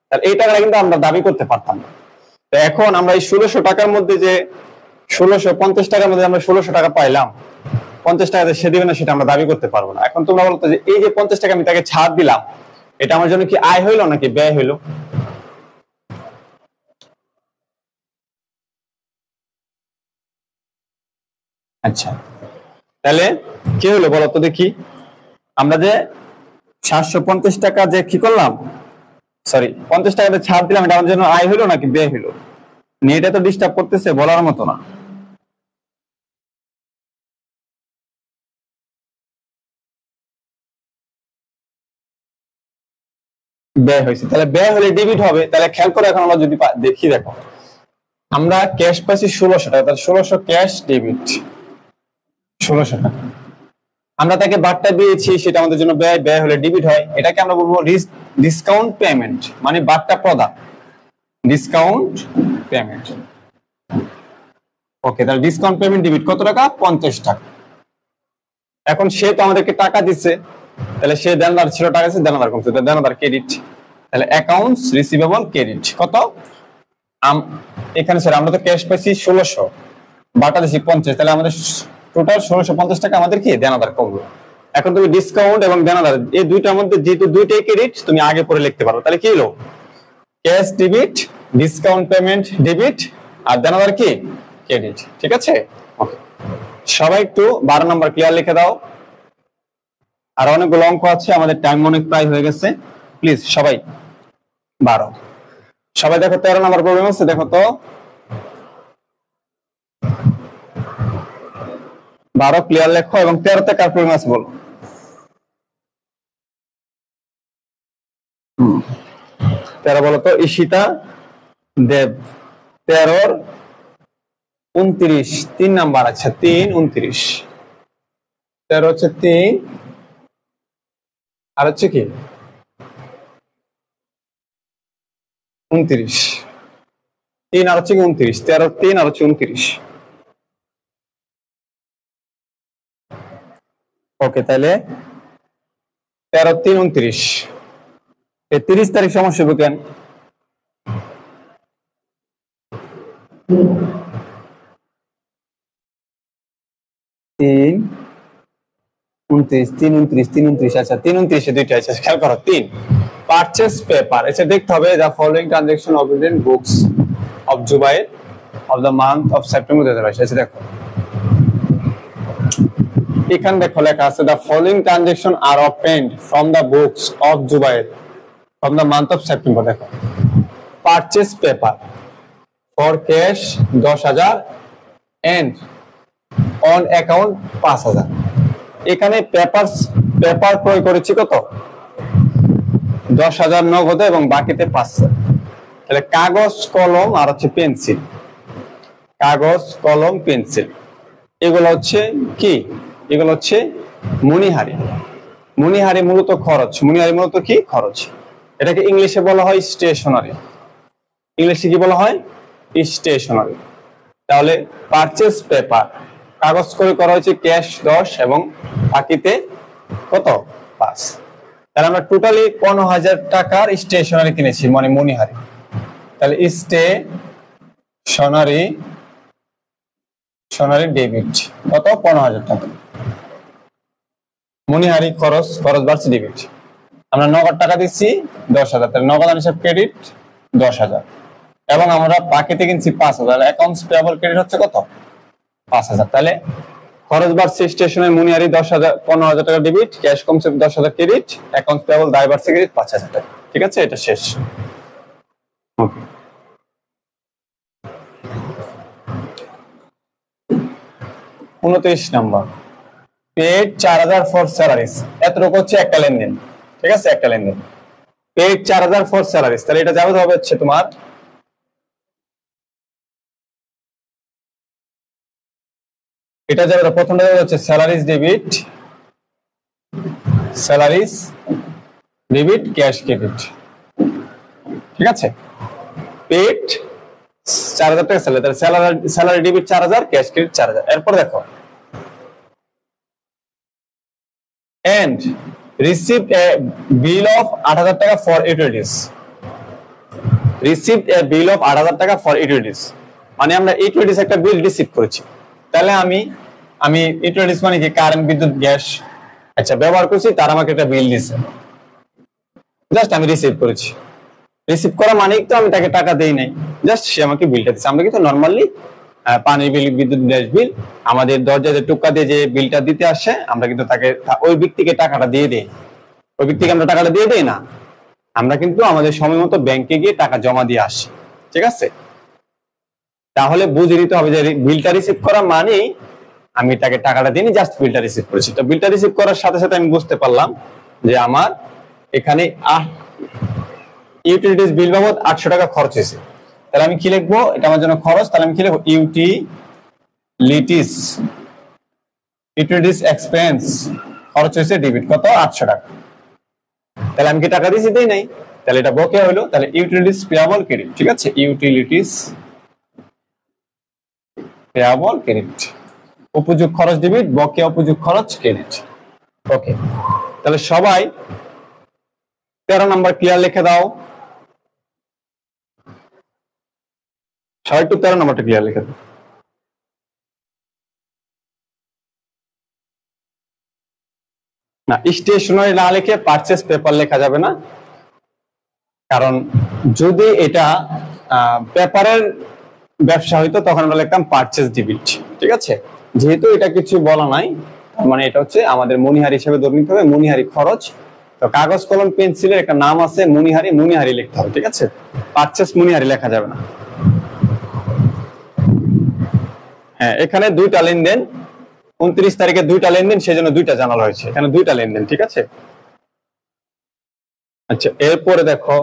তাহলে এই টাকাটা কিন্তু আমরা দাবি করতে পারতাম না। তো এখন আমরা এই 1600 টাকার মধ্যে যে 1650 টাকার মধ্যে আমরা 1600 টাকা পাইলাম, 50 টাকা সে দিবে না সেটা আমরা দাবি করতে পারবো না। এখন তোমরা বলতো যে এই যে 50 টাকা আমি তাকে ছাড় দিলাম, এটা আমার জন্য কি আয় হইলো নাকি ব্যয় হইলো? আচ্ছা, তাহলে কি হলো বলো তো দেখি। আমরা যে 750 টাকা যে কি করলাম, সরি 50 টাকাতে ছাড় দিলাম, এটা আমার জন্য আয় হইলো নাকি ব্যয় হইলো? এটা তো ডিস্টার্ব করতেছে, বলার মতো না। ব্যয় হয়েছে, তাহলে ব্যয় হলে ডেবিট হবে। তাহলে খেয়াল করে এখন আমরা যদি দেখি, দেখো আমরা ক্যাশ পাইছি 1600 টাকা, তাহলে 1600 ক্যাশ ডেবিট 1600 টাকা। আমরা তাকে বার্তা দিয়েছি, সেটা আমাদের জন্য ব্যয়, ব্যয় হলে ডেবিট হয়। এটাকে আমরা বলবো ডিসকাউন্ট পেমেন্ট, মানে বার্তা প্রদান, ডিসকাউন্ট পেমেন্ট। ওকে, তাহলে ডিসকাউন্ট পেমেন্ট ডেবিট কত টাকা? 50 টাকা। এখন সে তো আমাদেরকে টাকা দিচ্ছে, তাহলে সে দেনদার ছিল, টাকা দিচ্ছে, দেনদার কমছে, দেনদার ক্রেডিট। তাহলে অ্যাকাউন্টস রিসিভেবল ক্রেডিট কত? এখানে স্যার আমরা তো ক্যাশ পাইছি 1600, বাটা দিছি 50, তাহলে আমাদের টোটাল 1650 টাকা আমাদের কি দেনাদার কমলো। এখন তুমি ডিসকাউন্ট এবং দেনাদার এই দুইটার মধ্যে যেহেতু দুইটাই ক্রেডিট, তুমি আগে পরে লিখতে পারো। তাহলে কি হলো? Cash debit, discount payment debit, আর দেনাদার কি ক্রেডিট। ঠিক আছে, ওকে। সবাই একটু 12 নম্বর ক্লিয়ার লিখে দাও। আর অনেকগুলো অঙ্ক আছে, আমাদের টাইম অনেক প্রায় হয়ে গেছে। প্লিজ সবাই 12। সবাই দেখো 13 নম্বর প্রবলেম আছে, দেখো তো 12 ক্লিয়ার লেখো, এবং 13 তে কার প্রবলেম আছে বলো। 13 বলো তো। ঈশিতা দেব 13 29, 3 নাম্বার। আচ্ছা 3 29, 13 হচ্ছে 3, আর হচ্ছে কি 29, 3 আর হচ্ছে কি 29, 13 3 আর হচ্ছে 29। ওকে, তাহলে 13 3 29, 30 তারিখ সমস্যা হবে কেন? 3 29, 3 29, 3 29। আচ্ছা 3 29 দুইটা আছে, খেয়াল করো। 3 পারচেজ পেপার, আচ্ছা দেখতে হবে the following transaction of in books of Zubair of the month of September 2022। আচ্ছা দেখো এখানে দেখো লেখা আছে the following transaction are opened from the books of Zubair from the month of September. দেখো purchase paper for cash 10,000 and on account 5,000। এখানে paper ক্রয় করেছি কত? 10,000 নগদে এবং বাকিতে 5,000। তাহলে কাগজ কলম আর হচ্ছে পেন্সিল, কাগজ কলম পেন্সিল এগুলো হচ্ছে কি? এগুলো হচ্ছে মণিহারি। মণিহারি মূলত খরচ, মণিহারি মূলত কি খরচ। এটাকে ইংলিশে বলা হয় স্টেশনারি। ইংলিশে কি বলা হয়? স্টেশনারি। তাহলে পারচেজ পেপার কাগজ করে করা হয়েছে ক্যাশ 10 এবং বাকিতে কত 5। তাহলে আমরা টোটালি 15,000 টাকার স্টেশনারি কিনেছি, মানে মণিহারি। তাহলে স্টেশনারি ডেবিট কত? 15,000 টাকা। মণিহারি খরচ বাড়ছে ডেবিট। আমরা নগদ টাকা দিচ্ছি 10,000, তাহলে নগদ হিসাব ক্রেডিট 10,000 এবং আমরা বাকিতে কিনছি 5,000। অ্যাকাউন্টস পেয়েবল ক্রেডিট হচ্ছে কত? 5,000। তাহলে খরচ বাড়ছে স্টেশনারি মণিহারি 10,000, 15,000 টাকা ডেবিট, ক্যাশ কমছে 10,000 ক্রেডিট, অ্যাকাউন্টস পেয়েবল দায় বাড়ছে ক্রেডিট 5,000 টাকা। ঠিক আছে, এটা শেষ। ওকে, 29 নাম্বার পেড 4,000 ফর স্যালারিজ। এতটুকু হচ্ছে একটা লেনদেন। ঠিক আছে, একটা লেনদেন পেড 4,000 ফর স্যালারিজ। তাহলে এটা যাবে হবে হচ্ছে তোমার এটা যাবে প্রথমটা যাবে হচ্ছে salaries debit, salaries debit cash credit. ঠিক আছে, পেড 4,000 টাকা স্যালারি, তাহলে স্যালারি ডেবিট 4,000, ক্যাশ ক্রেডিট 4,000। এরপর দেখো and received a bill of 8,000 টাকা for utilities, received a bill of 8,000 টাকা for utilities, মানে আমরা utilities একটা বিল রিসিভ করেছি। তাহলে আমি utilities মানে কি? কারেন্ট, বিদ্যুৎ, গ্যাস আচ্ছা ব্যবহার করছি, তার আমাকে একটা বিল দিয়েছে, জাস্ট আমি রিসিভ করেছি। রিসিভ করা মানে তো আমি তাকে টাকা দেই নাই, জাস্ট সে আমাকে বিলটা দিচ্ছে। আমরা কিন্তু নরমালি পানি বিল, বিদ্যুৎ, গ্যাস বিল আমাদের দরজাতে টোকা দিয়ে যে বিলটা দিতে আসে, আমরা কিন্তু তাকে ওই ব্যক্তিকে টাকাটা দিয়ে দেই। ওই ব্যক্তিকে আমরা টাকাটা দিয়ে দেই না, আমরা কিন্তু আমাদের সময় মতো ব্যাংকে গিয়ে টাকা জমা দিয়ে আসি। ঠিক আছে, তাহলে বুঝে নিতে হবে যে বিলটা রিসিভ করা মানে আমি তাকে টাকাটা দিইনি, জাস্ট বিলটা রিসিভ করেছি। তো বিলটা রিসিভ করার সাথে সাথে আমি বুঝতে পারলাম যে আমার এখানে ইউটিলিটিস বিল বাবদ 800 টাকা খরচ হয়েছে। তাহলে আমি কি লিখবো? এটা আমার জন্য খরচ, তাহলে আমি কি লিখবো? ইউটিলিটিস এক্সপেন্স খরচ হয়েছে ডেবিট কত? 800 টাকা। তাহলে আমি কি টাকা দিয়েছি? দেই নাই, তাহলে এটা বকেয়া হলো। তাহলে ইউটিলিটিস পেয়েবল ক্রেডিট। ঠিক আছে, ইউটিলিটিস পেয়াবল ক্রেডিট, উপযোগ খরচ ডেবিট, বকেয়া উপযোগ খরচ ক্রেডিট। ওকে, তাহলে সবাই 13 নাম্বার ক্লিয়ার লিখে দাও। সবাই একটু 13 নাম্বারটা ক্লিয়ার লিখে দাও। না, স্টেশনারি না লিখে পারচেজ পেপার লেখা যাবে না, কারণ যদি এটা পেপারের ব্যবসা হইতো তখন আমরা লিখতাম পারচেজ ডেবিট। ঠিক আছে, যেহেতু এটা কিছু বলা নাই, মানে এটা হচ্ছে আমাদের মনিহারি হিসেবে ধরে নিতে হবে, মনিহারি খরচ। তো কাগজ কলম পেন্সিলের একটা নাম আছে মনিহারি, মনিহারি লিখতে হবে। ঠিক আছে, পারচেজ মনিহারি লেখা যাবে না। হ্যাঁ, এখানে দুইটা লেনদেন, 29 তারিখে দুইটা লেনদেন, সেজন্য দুইটা জানালা হয়েছে, এখানে দুইটা লেনদেন। ঠিক আছে, আচ্ছা এরপরে দেখো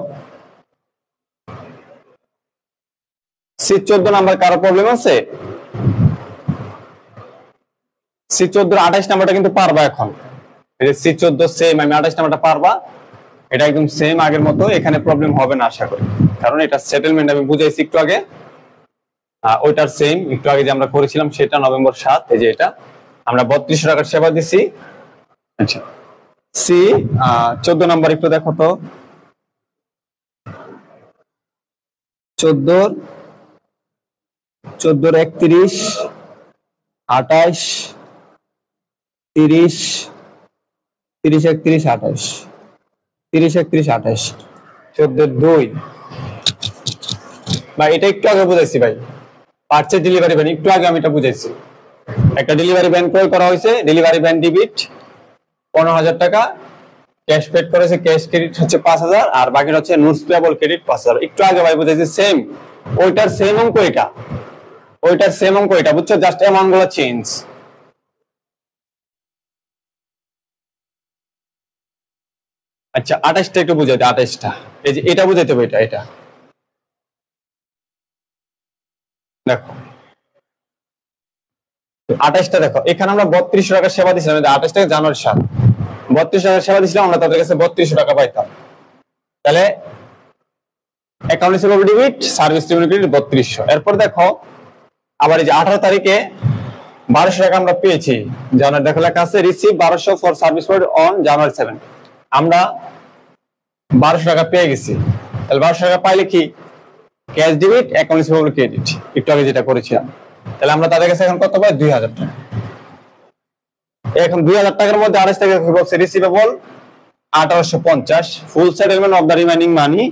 C14 নাম্বার কারো প্রবলেম আছে? C14 28 নাম্বারটা কিন্তু পারবা এখন। এই যে C14 সেম, আমি 28 নাম্বারটা পারবা, এটা একদম সেম আগের মতো, এখানে প্রবলেম হবে না আশা করি, কারণ এটা সেটেলমেন্ট আমি বুঝাইছি একটু আগে। ওইটার সেম একটু আগে যে আমরা করেছিলাম সেটা নভেম্বর 7, এই যে এটা আমরা 3200 টাকার সেবা দিছি। আচ্ছা C14 নাম্বার একটু দেখো তো, 14 31 28 30 30 31 28 30 31 28 14/2 ভাই, এটা একটু আগে বুঝাইছি ভাই। পারচেজ ডেলিভারি ভ্যান একটু আগে আমি এটা বুঝাইছি। একটা ডেলিভারি ভ্যান ক্রয় করা হয়েছে, ডেলিভারি ভ্যান ডেবিট 15,000 টাকা, ক্যাশ পেড করেছে, ক্যাশ ক্রেডিট হচ্ছে 5,000, আর বাকি হচ্ছে নোটস পেয়েবল ক্রেডিট 5,000। একটু আগে ভাই বুঝাইছি সেম, ওইটার সেম অঙ্ক এটা, ওইটার সেম অঙ্ক এটা, বুঝছো? জাস্ট অ্যামাউন্ট গুলো চেঞ্জ। আচ্ছা 28টা একটু বুঝাইতে, 28টা এই যে এটা বুঝাইতে হবে, এটা এটা দেখো 28টা দেখো, এখানে আমরা 3200 টাকা সেবা দিছিলাম, 28 টাকা জানুয়ারি 7, 3200 টাকা সেবা দিছিলাম, আমরা তাদের কাছে 3200 টাকা পাইতাম। তাহলে account receivable debit, service revenue credit 3200। এরপর দেখো আবার এই যে 18 তারিখে 1200 টাকা আমরা পেয়েছি, জানুয়ারি দেখো লেখা আছে receive 1200 for service provide on January 7, আমরা 1200 টাকা পেয়ে গেছি। তাহলে 1200 টাকা পাইলে কি cash debit, account receivable credit, একটু আগে যেটা করেছিলাম। তাহলে আমরা তাদের কাছে এখন কত পাই? 2000 টাকা। এখন 2000 টাকার মধ্যে 28 টাকা বলছে receivable 1850, full settlement of the remaining money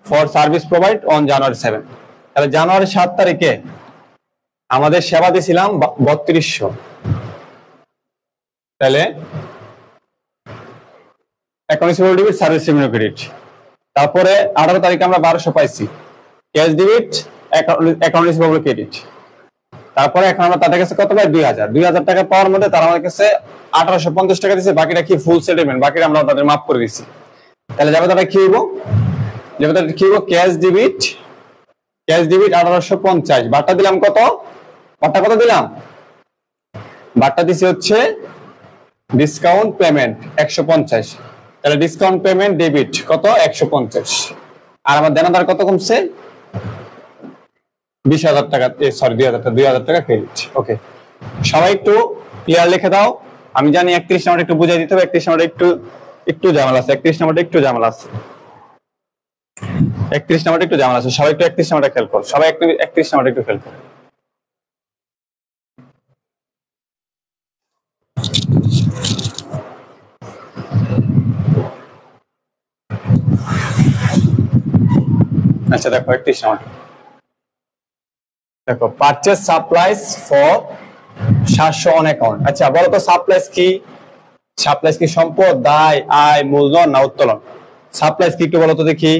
for service provide on January 7। তাহলে জানুয়ারি 7 তারিখে আমাদের সেবা দিয়েছিলাম 3200, তাহলে account receivable debit, service revenue credit. তারপরে 18 তারিখে আমরা 1200 পাইছি, cash debit, account receivable credit. তারপরে এখন আমরা তাদের কাছে কত পাই? 2000 টাকা পাওয়ার মধ্যে তারা আমাদের কাছে 1850 টাকা দিচ্ছে, বাকিটা কি ফুল সেটেলমেন্ট, বাকিটা আমরা তাদের মাফ করে দিচ্ছি। তাহলে যাবে তারা কি হইব? যাবে তারা কি হইব? ক্যাশ ডেবিট 1850, বাট্টা দিলাম কত? বাট্টা কত দিলাম? বাট্টা দিছি হচ্ছে ডিসকাউন্ট পেমেন্ট 150, তাহলে ডিসকাউন্ট পেমেন্ট ডেবিট কত? 150। আর আমার দেনাদার কত কমছে? 20,000 টাকা, সরি 2000 টাকা ক্রেডিট। ওকে, সবাই একটু ক্লিয়ার লিখে দাও। আমি জানি 31 নাম্বার একটু বুঝাই দিতে হবে, 31 নাম্বার একটু ঝামেলা আছে, 31 নাম্বার একটু ঝামেলা আছে, 31 নাম্বার একটু ঝামেলা আছে। সবাই একটু 31 নাম্বারটা খেয়াল করো, সবাই একটু 31 নাম্বারটা একটু খেয়াল করো। আচ্ছা দেখো 31 নাম্বার দেখো, purchase supplies for 700 on account. আচ্ছা বলো তো সাপ্লাইজ কি? সাপ্লাইজ কি সম্পদ, দায়, আয়, মূলধন না উত্তোলন? সাপ্লাইজ কি একটু বলো তো দেখি।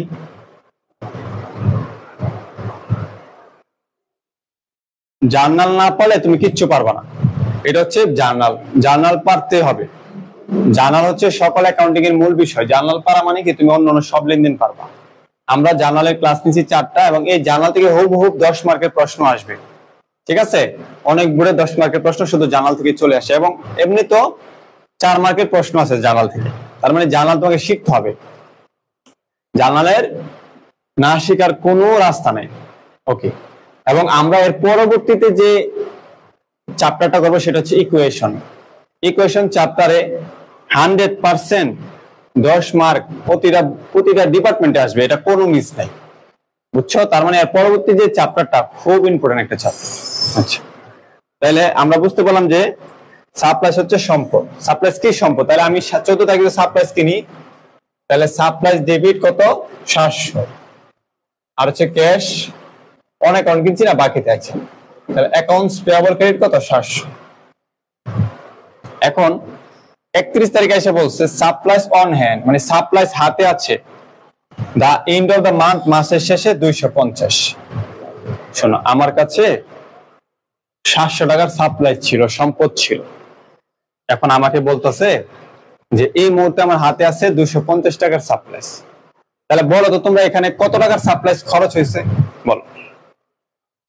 জার্নাল না পারলে তুমি কিচ্ছু পারবা না, এটা হচ্ছে জার্নাল, জার্নাল পারতে হবে। জার্নাল হচ্ছে সকল অ্যাকাউন্টিং এর মূল বিষয়। জার্নাল পারা মানে কি তুমি অন্য সব লেনদেন পারবা। আমরা জার্নালের ক্লাস নিচ্ছি 4টা, এবং এই জার্নাল থেকে হুবহু 10 মার্কের প্রশ্ন আসবে। ঠিক আছে, অনেক গুড়ে 10 মার্কের প্রশ্ন শুধু জার্নাল থেকে চলে আসে, এবং এমনি তো 4 মার্কের প্রশ্ন আছে জার্নাল থেকে। তার মানে জার্নাল তোমাকে শিখতে হবে, জার্নালের না শেখার কোনো রাস্তা নেই। ওকে, এবং আমরা এর পরবর্তীতে যে চ্যাপ্টারটা করবো সেটা হচ্ছে ইকুয়েশন। ইকুয়েশন চ্যাপ্টারে 100% 10 মার্ক প্রতিটা ডিপার্টমেন্টে আসবে, এটা কোনো মিস নাই, বুঝছো? তার মানে এর পরবর্তী যে চ্যাপ্টারটা খুব ইম্পর্টেন্ট একটা চ্যাপ্টার। আচ্ছা, তাহলে আমরা বুঝতে পারলাম যে সাপ্লাইস হচ্ছে সম্পদ। সাপ্লাইস কি সম্পদ? তাহলে আমি 14 তারিখে সাপ্লাইস কিনি, তাহলে সাপ্লাইস ডেবিট কত? 700। আর হচ্ছে ক্যাশ অন অ্যাকাউন্ট কিনছি না, বাকিতে আছে, তাহলে অ্যাকাউন্টস পেয়েবল ক্রেডিট কত? 700। এখন 31 তারিখে এসে বলছে সাপ্লাইস অন হ্যান্ড, মানে সাপ্লাইস হাতে আছে, the end of the month, মাসের শেষে 250। শোনো, আমার কাছে 700 টাকার সাপ্লাই ছিল, সম্পদ ছিল। এখন আমাকে বলতেছে যে এই মুহূর্তে আমার হাতে আছে 250 টাকার সাপ্লাইস। তাহলে বলো তো তোমরা এখানে কত টাকার সাপ্লাইস খরচ হয়েছে? বলো।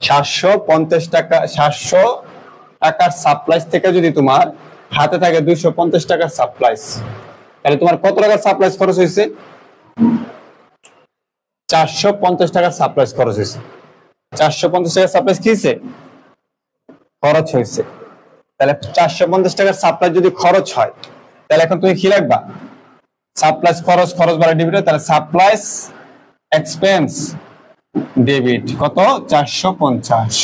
750 টাকা, 700 টাকার সাপ্লাইস থেকে যদি তোমার হাতে থাকে 250 টাকার সাপ্লাইস, তাহলে তোমার কত টাকার সাপ্লাইস খরচ হয়েছে? 450 টাকার সাপ্লাইস খরচ হয়েছে। 450 টাকার সাপ্লাইস কি হয়েছে? খরচ হয়েছে। তাহলে 450 টাকার সাপ্লাইস যদি খরচ হয়, তাহলে এখন তুমি কি লিখবা? সাপ্লাইস খরচ, খরচ বাড়া ডেবিট, তাহলে সাপ্লাইস এক্সপেন্স ডেবিট কত? 450।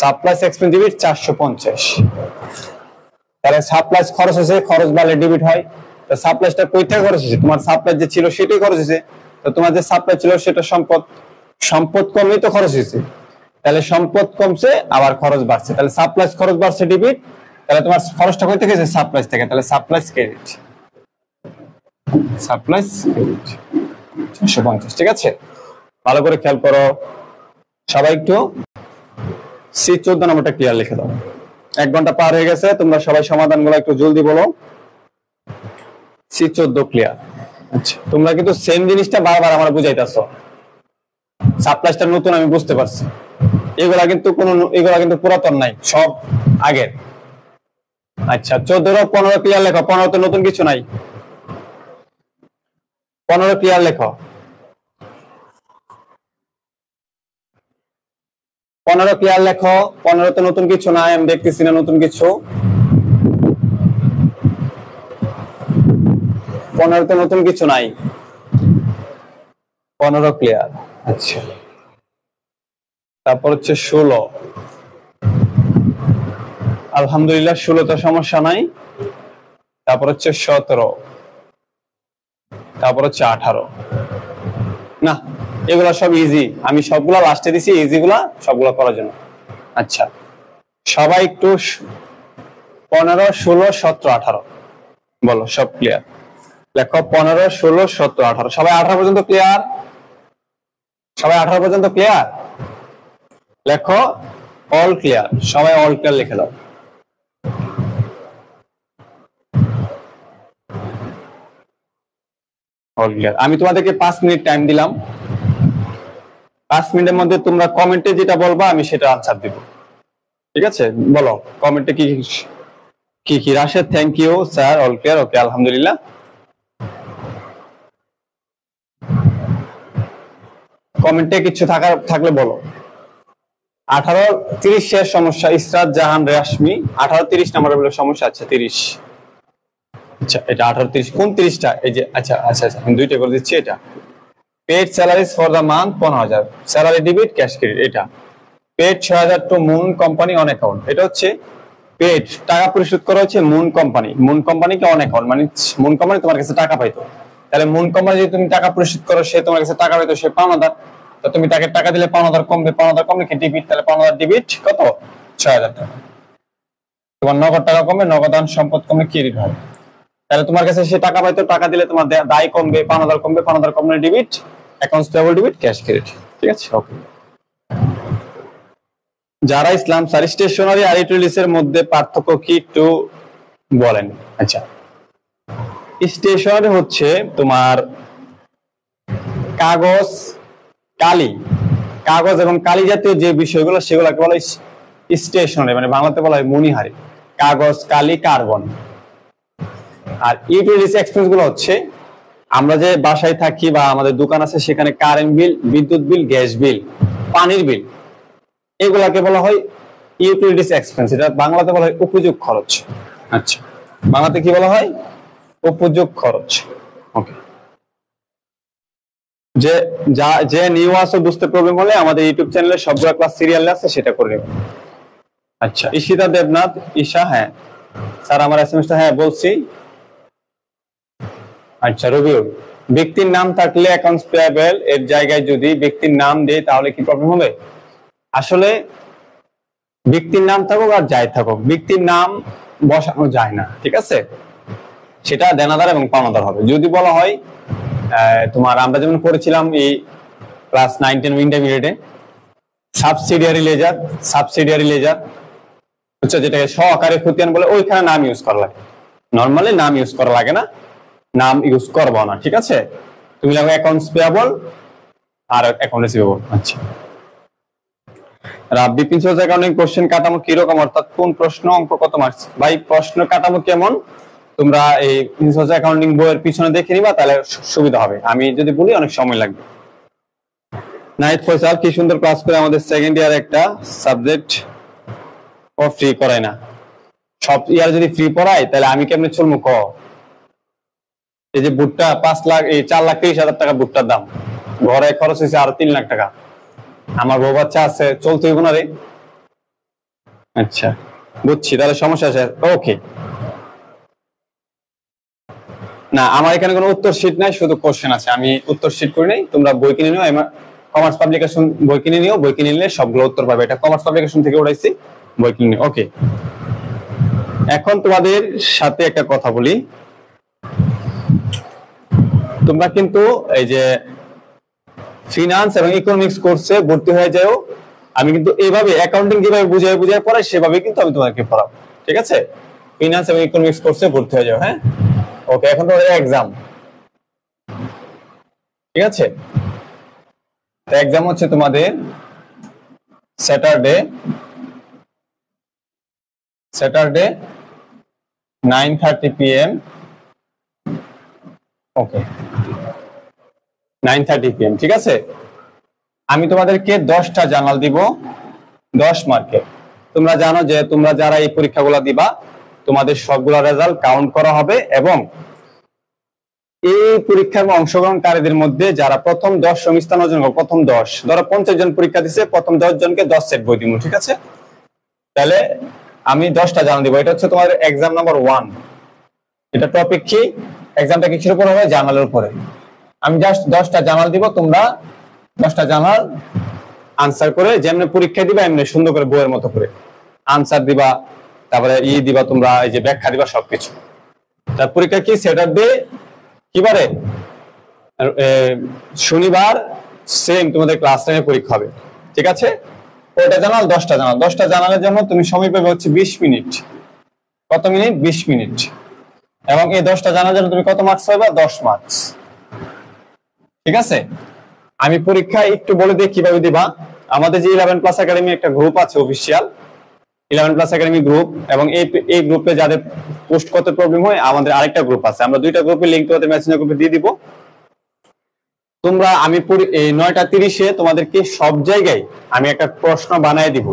Supplies expense debit 450। তাহলে সাপ্লাইস খরচ হয়েছে, খরচ বাড়লে ডেবিট হয়। তো সাপ্লাইসটা কই থেকে খরচ হয়েছে? তোমার সাপ্লাই যে ছিল সেটাই খরচ হয়েছে। তো তোমার যে সাপ্লাই ছিল সেটা সম্পদ, সম্পদ কমলেই তো খরচ হয়েছে। তাহলে সম্পদ কমছে, আবার খরচ বাড়ছে, তাহলে সাপ্লাইস খরচ বাড়ছে ডেবিট, তাহলে তোমার খরচটা কই থেকে? সাপ্লাইস থেকে, তাহলে সাপ্লাইস ক্রেডিট। Supplies credit 450। ঠিক আছে, ভালো করে খেয়াল করো সবাই, একটু C14 নম্বরটা ক্লিয়ার লিখে দাও। 1 ঘন্টা পার হয়ে গেছে, তোমরা সবাই সমাধানগুলো একটু জলদি বলো। C14 clear. আচ্ছা, তোমরা কিন্তু সেম জিনিসটা বারবার আমার বুঝাইতেছো। সাপ্লাইসটা নতুন, আমি বুঝতে পারছি। এগুলা কিন্তু পুরাতন নাই, সব আগের। আচ্ছা, 14 15 ক্লিয়ার লেখো। 15 তো নতুন কিছু নাই। 15 ক্লিয়ার লেখো। 15 ক্লিয়ার লেখো। 15 তো নতুন কিছু নাই, আমি দেখতেছি না নতুন কিছু। 15 তো নতুন কিছু নাই। 15 ক্লিয়ার। আচ্ছা, তারপর হচ্ছে 16। আলহামদুলিল্লাহ, 16 তো সমস্যা নাই। তারপর হচ্ছে 17, তারপর হচ্ছে 18। না, এগুলা সব ইজি, আমি সবগুলা লাস্টে দিছি, ইজি গুলা সবগুলা করার জন্য। আচ্ছা, সবাই একটু 15 16 17 18 বলো, সব ক্লিয়ার লেখো। 15 16 17 18, সবাই 18 পর্যন্ত ক্লিয়ার? সবাই 18 পর্যন্ত ক্লিয়ার লেখো। অল ক্লিয়ার, সবাই অল ক্লিয়ার লিখে দাও। All clear. আমি তোমাদেরকে 5 মিনিট টাইম দিলাম। 5 মিনিটের মধ্যে তোমরা কমেন্টে যেটা বলবা আমি সেটা আনসার দিব। ঠিক আছে, বলো কমেন্টে কি কি কি? Rashed, thank you sir, all clear. Okay, আলহামদুলিল্লাহ। কমেন্টে কিছু থাকলে বলো। 18 30 শেষ সমস্যা। ইসরাত জাহান রেশমি 18 30 নাম্বার বলে সমস্যা। আচ্ছা 30, আচ্ছা এটা 18 30, কোন 30টা? এই যে, আচ্ছা আচ্ছা আচ্ছা, আমি দুইটা করে দিচ্ছি। এটা paid salaries for the month 15,000, salary debit cash credit. এটা paid 6000 to Moon company on account. এটা হচ্ছে পেড, টাকা পরিশোধ করা হচ্ছে মুন কোম্পানি। মুন কোম্পানিকে অন অ্যাকাউন্ট, মানে মুন কোম্পানি তোমার কাছে টাকা পাইতো। তাহলে মুন কোম্পানি যদি তুমি টাকা পরিশোধ করো, সে তোমার কাছে টাকা পাইতো, সে পাওনাদার। তো তুমি তাকে টাকা দিলে 5000 কমবে, 5000 কমলে কি ডেবিট, তাহলে 5000 ডেবিট কত? 6000 টাকা। তোমার নগদ টাকা কমবে, নগদান সম্পদ কমলে ক্রেডিট হবে। তাহলে তোমার কাছে সে টাকা পাইতো, টাকা দিলে তোমার দায় কমবে, 5000 কমবে, 5000 কমলে debit, accounts payable debit, cash credit. ঠিক আছে, ওকে। যারা ইসলাম স্যার, স্টেশনারি আর ইউটিলিটিসের মধ্যে পার্থক্য কি একটু বলেন? আচ্ছা, স্টেশনারি হচ্ছে তোমার কাগজ, কালি, কাগজ এবং কালি জাতীয় যে বিষয়গুলো সেগুলোকে বলা হয় স্টেশনারি, মানে বাংলাতে বলা হয় মণিহারি। কাগজ, কালি, কার্বন। আর ইউটিলিটিস এক্সপেন্স গুলো হচ্ছে আমরা যে বাসায় থাকি বা আমাদের দোকান আছে, সেখানে কারেন্ট বিল, বিদ্যুৎ বিল, গ্যাস বিল, পানির বিল, এগুলাকে বলা হয় ইউটিলিটিস এক্সপেন্স, এটা বাংলাতে বলা হয় উপযোগ খরচ। আচ্ছা, বাংলাতে কি বলা হয়? উপযোগ খরচ। ওকে, যে নিউ আসো বুঝতে প্রবলেম হলে আমাদের ইউটিউব চ্যানেলে সবগুলা ক্লাস সিরিয়াল আছে, সেটা করে নেবেন। আচ্ছা, ঈশিতা দেবনাথ, ঈশা, হ্যাঁ স্যার আমার এসএমএসটা হ্যাঁ বলছি। আচ্ছা রবিউল, ব্যক্তির নাম থাকলে অ্যাকাউন্টস পেয়েবল এর জায়গায় যদি ব্যক্তির নাম দেয় তাহলে কি প্রবলেম হবে? আসলে ব্যক্তির নাম থাকুক আর যাই থাকুক, ব্যক্তির নাম বসানো যায় না, ঠিক আছে? সেটা দেনাদার এবং পাওনাদার হবে। যদি বলা হয় তোমার, আমরা যেমন করেছিলাম এই ক্লাস 9 10 ইন্টারমিডিয়েটে, সাবসিডিয়ারি লেজার হচ্ছে যেটাকে সহকারী খতিয়ান বলে, ওইখানে নাম ইউজ করা লাগে। নর্মালি নাম ইউজ করা লাগে না, নাম ইউজ করবো না, ঠিক আছে? তুমি লাগবে অ্যাকাউন্টস পেয়েবল আর অ্যাকাউন্ট রিসিভেবল। আচ্ছা, বিপিন সোর্স অ্যাকাউন্টিং কোশ্চেন কাঠামো কিরকম, অর্থাৎ কোন প্রশ্ন অঙ্ক কত মার্কস? ভাই প্রশ্ন কাঠামো কেমন তোমরা এই সোর্স অ্যাকাউন্টিং বইয়ের পিছনে দেখে নিবা, তাহলে সুবিধা হবে। আমি যদি বলি অনেক সময় লাগবে। নাইট ফয়সাল, কি সুন্দর ক্লাস করে আমাদের সেকেন্ড ইয়ার একটা সাবজেক্ট ও ফ্রি করায় না। সব ইয়ার যদি ফ্রি পড়ায় তাহলে আমি কেমনে চলবো ক? এই যে বুটটা 4,30,000 টাকা বুটটার দাম, ঘরে খরচ হয়েছে আরো 3 লাখ টাকা, আমার বউ বাচ্চা আছে, চলতে হইব না রে। আচ্ছা বুঝছি, তাহলে সমস্যা আছে। ওকে, না আমার এখানে কোনো উত্তর শিট নাই, শুধু কোশ্চেন আছে, আমি উত্তর শিট করি নাই। তোমরা বই কিনে নিও, কমার্স পাবলিকেশন বই কিনে নিও, বই কিনে নিলে সবগুলো উত্তর পাবে। এটা কমার্স পাবলিকেশন থেকে উঠাইছি, বই কিনে নিও। ওকে, এখন তোমাদের সাথে একটা কথা বলি। তোমরা কিন্তু এই যে ফিনান্স এবং ইকোনমিক্স কোর্সে ভর্তি হয়ে যাও, আমি কিন্তু এইভাবে অ্যাকাউন্টিং যেভাবে বুঝাই পড়াই সেভাবে কিন্তু আমি তোমাদেরকে পড়াবো, ঠিক আছে? ফিনান্স এবং ইকোনমিক্স কোর্সে ভর্তি হয়ে যাও, হ্যাঁ? ওকে, এখন তোমাদের এক্সাম, ঠিক আছে? এক্সাম হচ্ছে তোমাদের স্যাটারডে 9:30 PM। ওকে, 9:30 PM, ঠিক আছে? আমি তোমাদেরকে 10টা জার্নাল দিব 10 মার্কের। তোমরা জানো যে তোমরা যারা এই পরীক্ষাগুলো দিবা তোমাদের সবগুলা রেজাল্ট কাউন্ট করা হবে, এবং এই পরীক্ষার অংশগ্রহণকারীদের মধ্যে যারা প্রথম 10 স্থান অর্জন করবে, প্রথম 10, ধরো 50 জন পরীক্ষা দিচ্ছে, প্রথম 10 জনকে 10 সেট বই দিব, ঠিক আছে? তাহলে আমি 10টা জার্নাল দিব। এটা হচ্ছে তোমাদের এক্সাম নাম্বার 1। এটা টপিক কি? এক্সামটা কিসের উপর হবে? জার্নালের উপরে। আমি জাস্ট 10টা জার্নাল দিব, তোমরা 10টা জার্নাল আনসার করে যেমনি পরীক্ষা দিবা এমনি সুন্দর করে বইয়ের মতো করে আনসার দিবা, তারপরে দিবা, তোমরা এই যে ব্যাখ্যা দিবা সবকিছু। তার পরীক্ষা কি? স্যাটারডে, কি বারে? শনিবার, সেম তোমাদের ক্লাস টাইমে পরীক্ষা হবে, ঠিক আছে? ওইটা জানাল 10টা জানাল। 10টা জানালের জন্য তুমি সময় পাবে হচ্ছে 20 মিনিট। কত মিনিট? 20 মিনিট। এবং এই 10টা জানার জন্য তুমি কত মার্কস পাবে? 10 মার্কস, ঠিক আছে? আমি পরীক্ষা একটু বলে দিই কিভাবে দিবা। আমাদের যে 11 প্লাস একাডেমি একটা গ্রুপ আছে, অফিসিয়াল 11 প্লাস একাডেমি গ্রুপ, এবং এই গ্রুপে যাদের পোস্ট করতে প্রবলেম হয় আমাদের আরেকটা গ্রুপ আছে। আমরা 2টা গ্রুপের লিংক তোমাদের মেসেঞ্জার গ্রুপে দিয়ে দিব। তোমরা আমি এই 9:30 তোমাদেরকে সব জায়গায় আমি একটা প্রশ্ন বানায় দিব।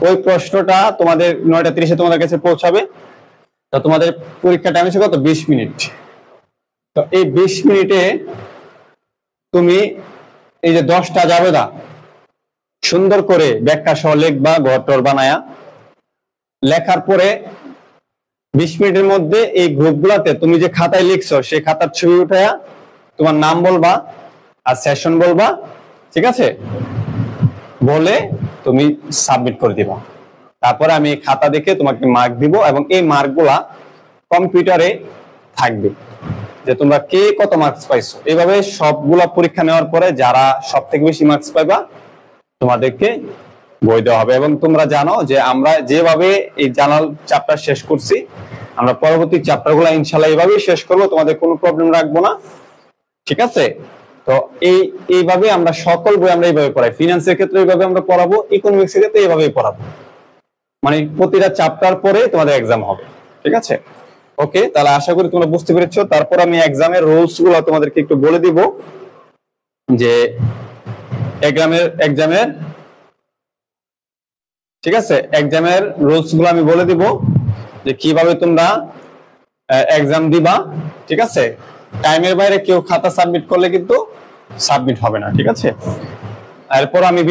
ওই প্রশ্নটা তোমাদের 9:30 তোমাদের কাছে পৌঁছাবে। তো তোমাদের পরীক্ষা টাইম হচ্ছে কত? 20 মিনিট। তো এই 20 মিনিটে তুমি এই যে 10টা জাবেদা সুন্দর করে ব্যাখ্যা সহ লিখবা, ঘরটর বানায়া। লেখার পরে 20 মিনিটের মধ্যে এই গ্রুপগুলাতে তুমি যে খাতায় লিখছো সেই খাতার ছবি উঠায়া তোমার নাম বলবা আর সেশন বলবা, ঠিক আছে? বলে তুমি সাবমিট করে দিবা। তারপরে আমি খাতা দেখে তোমাকে মার্ক দিব, এবং এই মার্কগুলা কম্পিউটারে থাকবে যে তোমরা কে কত মার্কস পাইছো। এইভাবে সবগুলা পরীক্ষা নেওয়ার পরে যারা সব থেকে বেশি মার্কস পাইবা তোমাদেরকে বই দেওয়া হবে। এবং তোমরা জানো যে আমরা যেভাবে এই জার্নাল চ্যাপ্টার শেষ করছি, আমরা পরবর্তী চ্যাপ্টারগুলো ইনশাআল্লাহ এইভাবেই শেষ করব, তোমাদের কোনো প্রবলেম রাখবো না, ঠিক আছে? তো এইভাবে আমরা সকল বই আমরা এইভাবে পড়াই। ফিনান্সের ক্ষেত্রে এইভাবে আমরা পড়াবো, ইকোনমিক্স এর ক্ষেত্রে এইভাবেই পড়াবো। মানে প্রতিটা চ্যাপ্টার পরে তোমাদের এক্সাম হবে, ঠিক আছে? ওকে, তাহলে আশা করি তোমরা বুঝতে পেরেছো। তারপর আমি এক্সামের রুলস গুলো তোমাদেরকে একটু বলে দিব যে এক্সামের ঠিক আছে, এক্সামের রুলস গুলো আমি বলে দিব যে কিভাবে তোমরা এক্সাম দিবা। ঠিক আছে, টাইমের বাইরে কেউ খাতা সাবমিট করলে কিন্তু সাবমিট হবে না। ঠিক আছে, এরপর আমি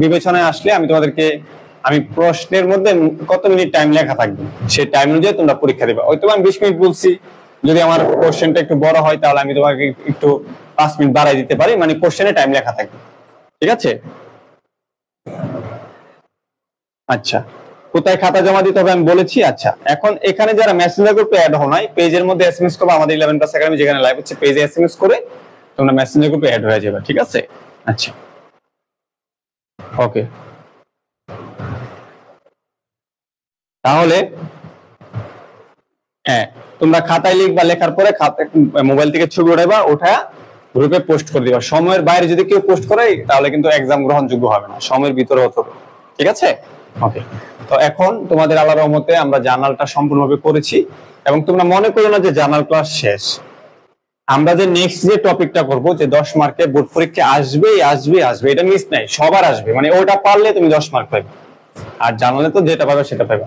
বিবেচনায় আসলে আমি তোমাদেরকে আমি প্রশ্নের মধ্যে কত মিনিট টাইম লেখা থাকবে সেই টাইম অনুযায়ী তোমরা পরীক্ষা দিবা। হয়তো আমি 20 মিনিট বলছি, যদি আমার কোশ্চেনটা একটু বড় হয় তাহলে আমি তোমাকে একটু 5 মিনিট বাড়াই দিতে পারি, মানে কোশ্চেনে টাইম লেখা থাকবে। ঠিক আছে, আচ্ছা কোথায় খাতা জমা দিতে হবে আমি বলেছি। আচ্ছা, এখন এখানে যারা মেসেঞ্জার গ্রুপে অ্যাড হও নাই, পেজের মধ্যে এসএমএস করবে আমাদের 11 প্লাস একাডেমি যেখানে লাইভ হচ্ছে, পেজে এসএমএস করে তোমরা মেসেঞ্জার গ্রুপে অ্যাড হয়ে যাবে। ঠিক আছে, আচ্ছা ওকে, তাহলে হ্যাঁ তোমরা খাতায় লিখবা, লেখার পরে মোবাইল থেকে ছবি উঠাইবা, ওঠা গ্রুপে পোস্ট করে দিবা। সময়ের বাইরে যদি কেউ পোস্ট করে তাহলে কিন্তু এক্সাম গ্রহণযোগ্য হবে না, সময়ের ভিতরে হতে হবে। ঠিক আছে, ওকে। তো এখন তোমাদের আল্লাহর রহমতে আমরা জার্নালটা সম্পূর্ণভাবে করেছি, এবং তোমরা মনে করো না যে জার্নাল ক্লাস শেষ। আমরা যে নেক্সট যে টপিকটা করব, যে 10 মার্কের বোর্ড পরীক্ষা আসবেই আসবে আসবে, এটা মিস নাই, সবার আসবে, মানে ওটা পারলে তুমি 10 মার্ক পাবে। আর জার্নালে তো যেটা পাবে সেটা পাবে,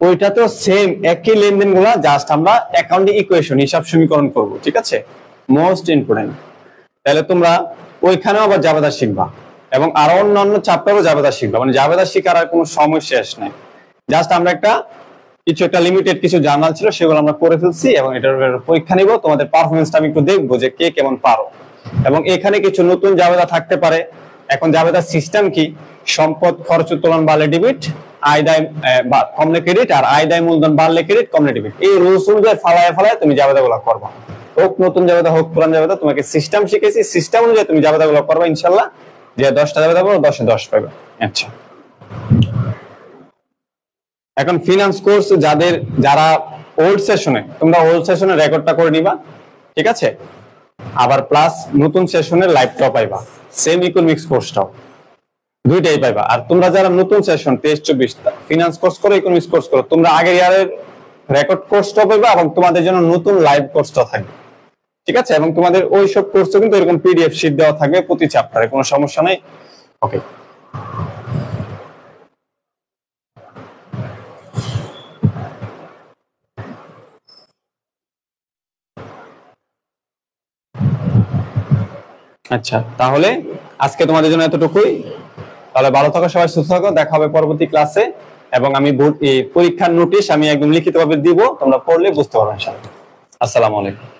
ওইটা তো সেম একই লেনদেন গুলা, জাস্ট আমরা অ্যাকাউন্টিং ইকুয়েশন হিসাব সমীকরণ করব। ঠিক আছে, মোস্ট ইম্পর্টেন্ট। তাহলে তোমরা ওইখানেও আবার জাবেদা শিখবা, এবং আরো অন্যান্য চ্যাপ্টারও জাবেদা শিখবা, মানে জাবেদা শিখার আর কোনো সময় শেষ নাই। জাস্ট আমরা একটা লিমিটেড কিছু জার্নাল ছিল সেগুলো আমরা করে ফেলছি, এবং এটার পরীক্ষা নিব। তোমাদের পারফরমেন্সটা আমি একটু দেখবো যে কে কেমন পারো, এবং এখানে কিছু নতুন জাবেদা থাকতে পারে। এখন জাবেদার সিস্টেম কি, সম্পদ খরচ উত্তোলন বাড়লে ডেবিট, আয় দায় কমলে ক্রেডিট, আর আয় দায় মূলধন বাড়লে ক্রেডিট কমলে ডেবিট। এই রুলস অনুযায়ী ফালায় তুমি জাবেদাগুলো করবা, হোক নতুন জাবেদা হোক পুরান জাবেদা। তোমাকে সিস্টেম শিখেছি, সিস্টেম অনুযায়ী তুমি জাবেদাগুলো করবা, ইনশাআল্লাহ যে 10টা জাবেদা পাবো 10-এ 10 পাবে। আচ্ছা, এখন ফিনান্স কোর্স যারা ওল্ড সেশনে, তোমরা ওল্ড সেশনের রেকর্ডটা করে নিবা। ঠিক আছে, আবার প্লাস নতুন সেশনের লাইভটাও পাইবা, সেম ইকোনমিক্স কোর্সটাও, দুইটাই পাইবা। আর তোমরা যারা নতুন সেশন 23-24 ফিনান্স কোর্স করো, ইকোনমিক্স কোর্স করো, তোমরা আগের ইয়ারের রেকর্ড কোর্সটাও পাইবা, এবং তোমাদের জন্য নতুন লাইভ কোর্সটাও থাকবে। ঠিক আছে, এবং তোমাদের ওই সব কোর্সও কিন্তু এরকম পিডিএফ শীট দেওয়া থাকবে প্রতি চ্যাপ্টারে, কোনো সমস্যা নাই। ওকে, আচ্ছা তাহলে আজকে তোমাদের জন্য এতটুকুই। তাহলে ভালো থাকো, সবাই সুস্থ থাকো, দেখা হবে পরবর্তী ক্লাসে। এবং আমি পরীক্ষার নোটিশ আমি একদম লিখিতভাবে দিব, তোমরা পড়লে বুঝতে পারবে ইনশাআল্লাহ। আসসালামু আলাইকুম।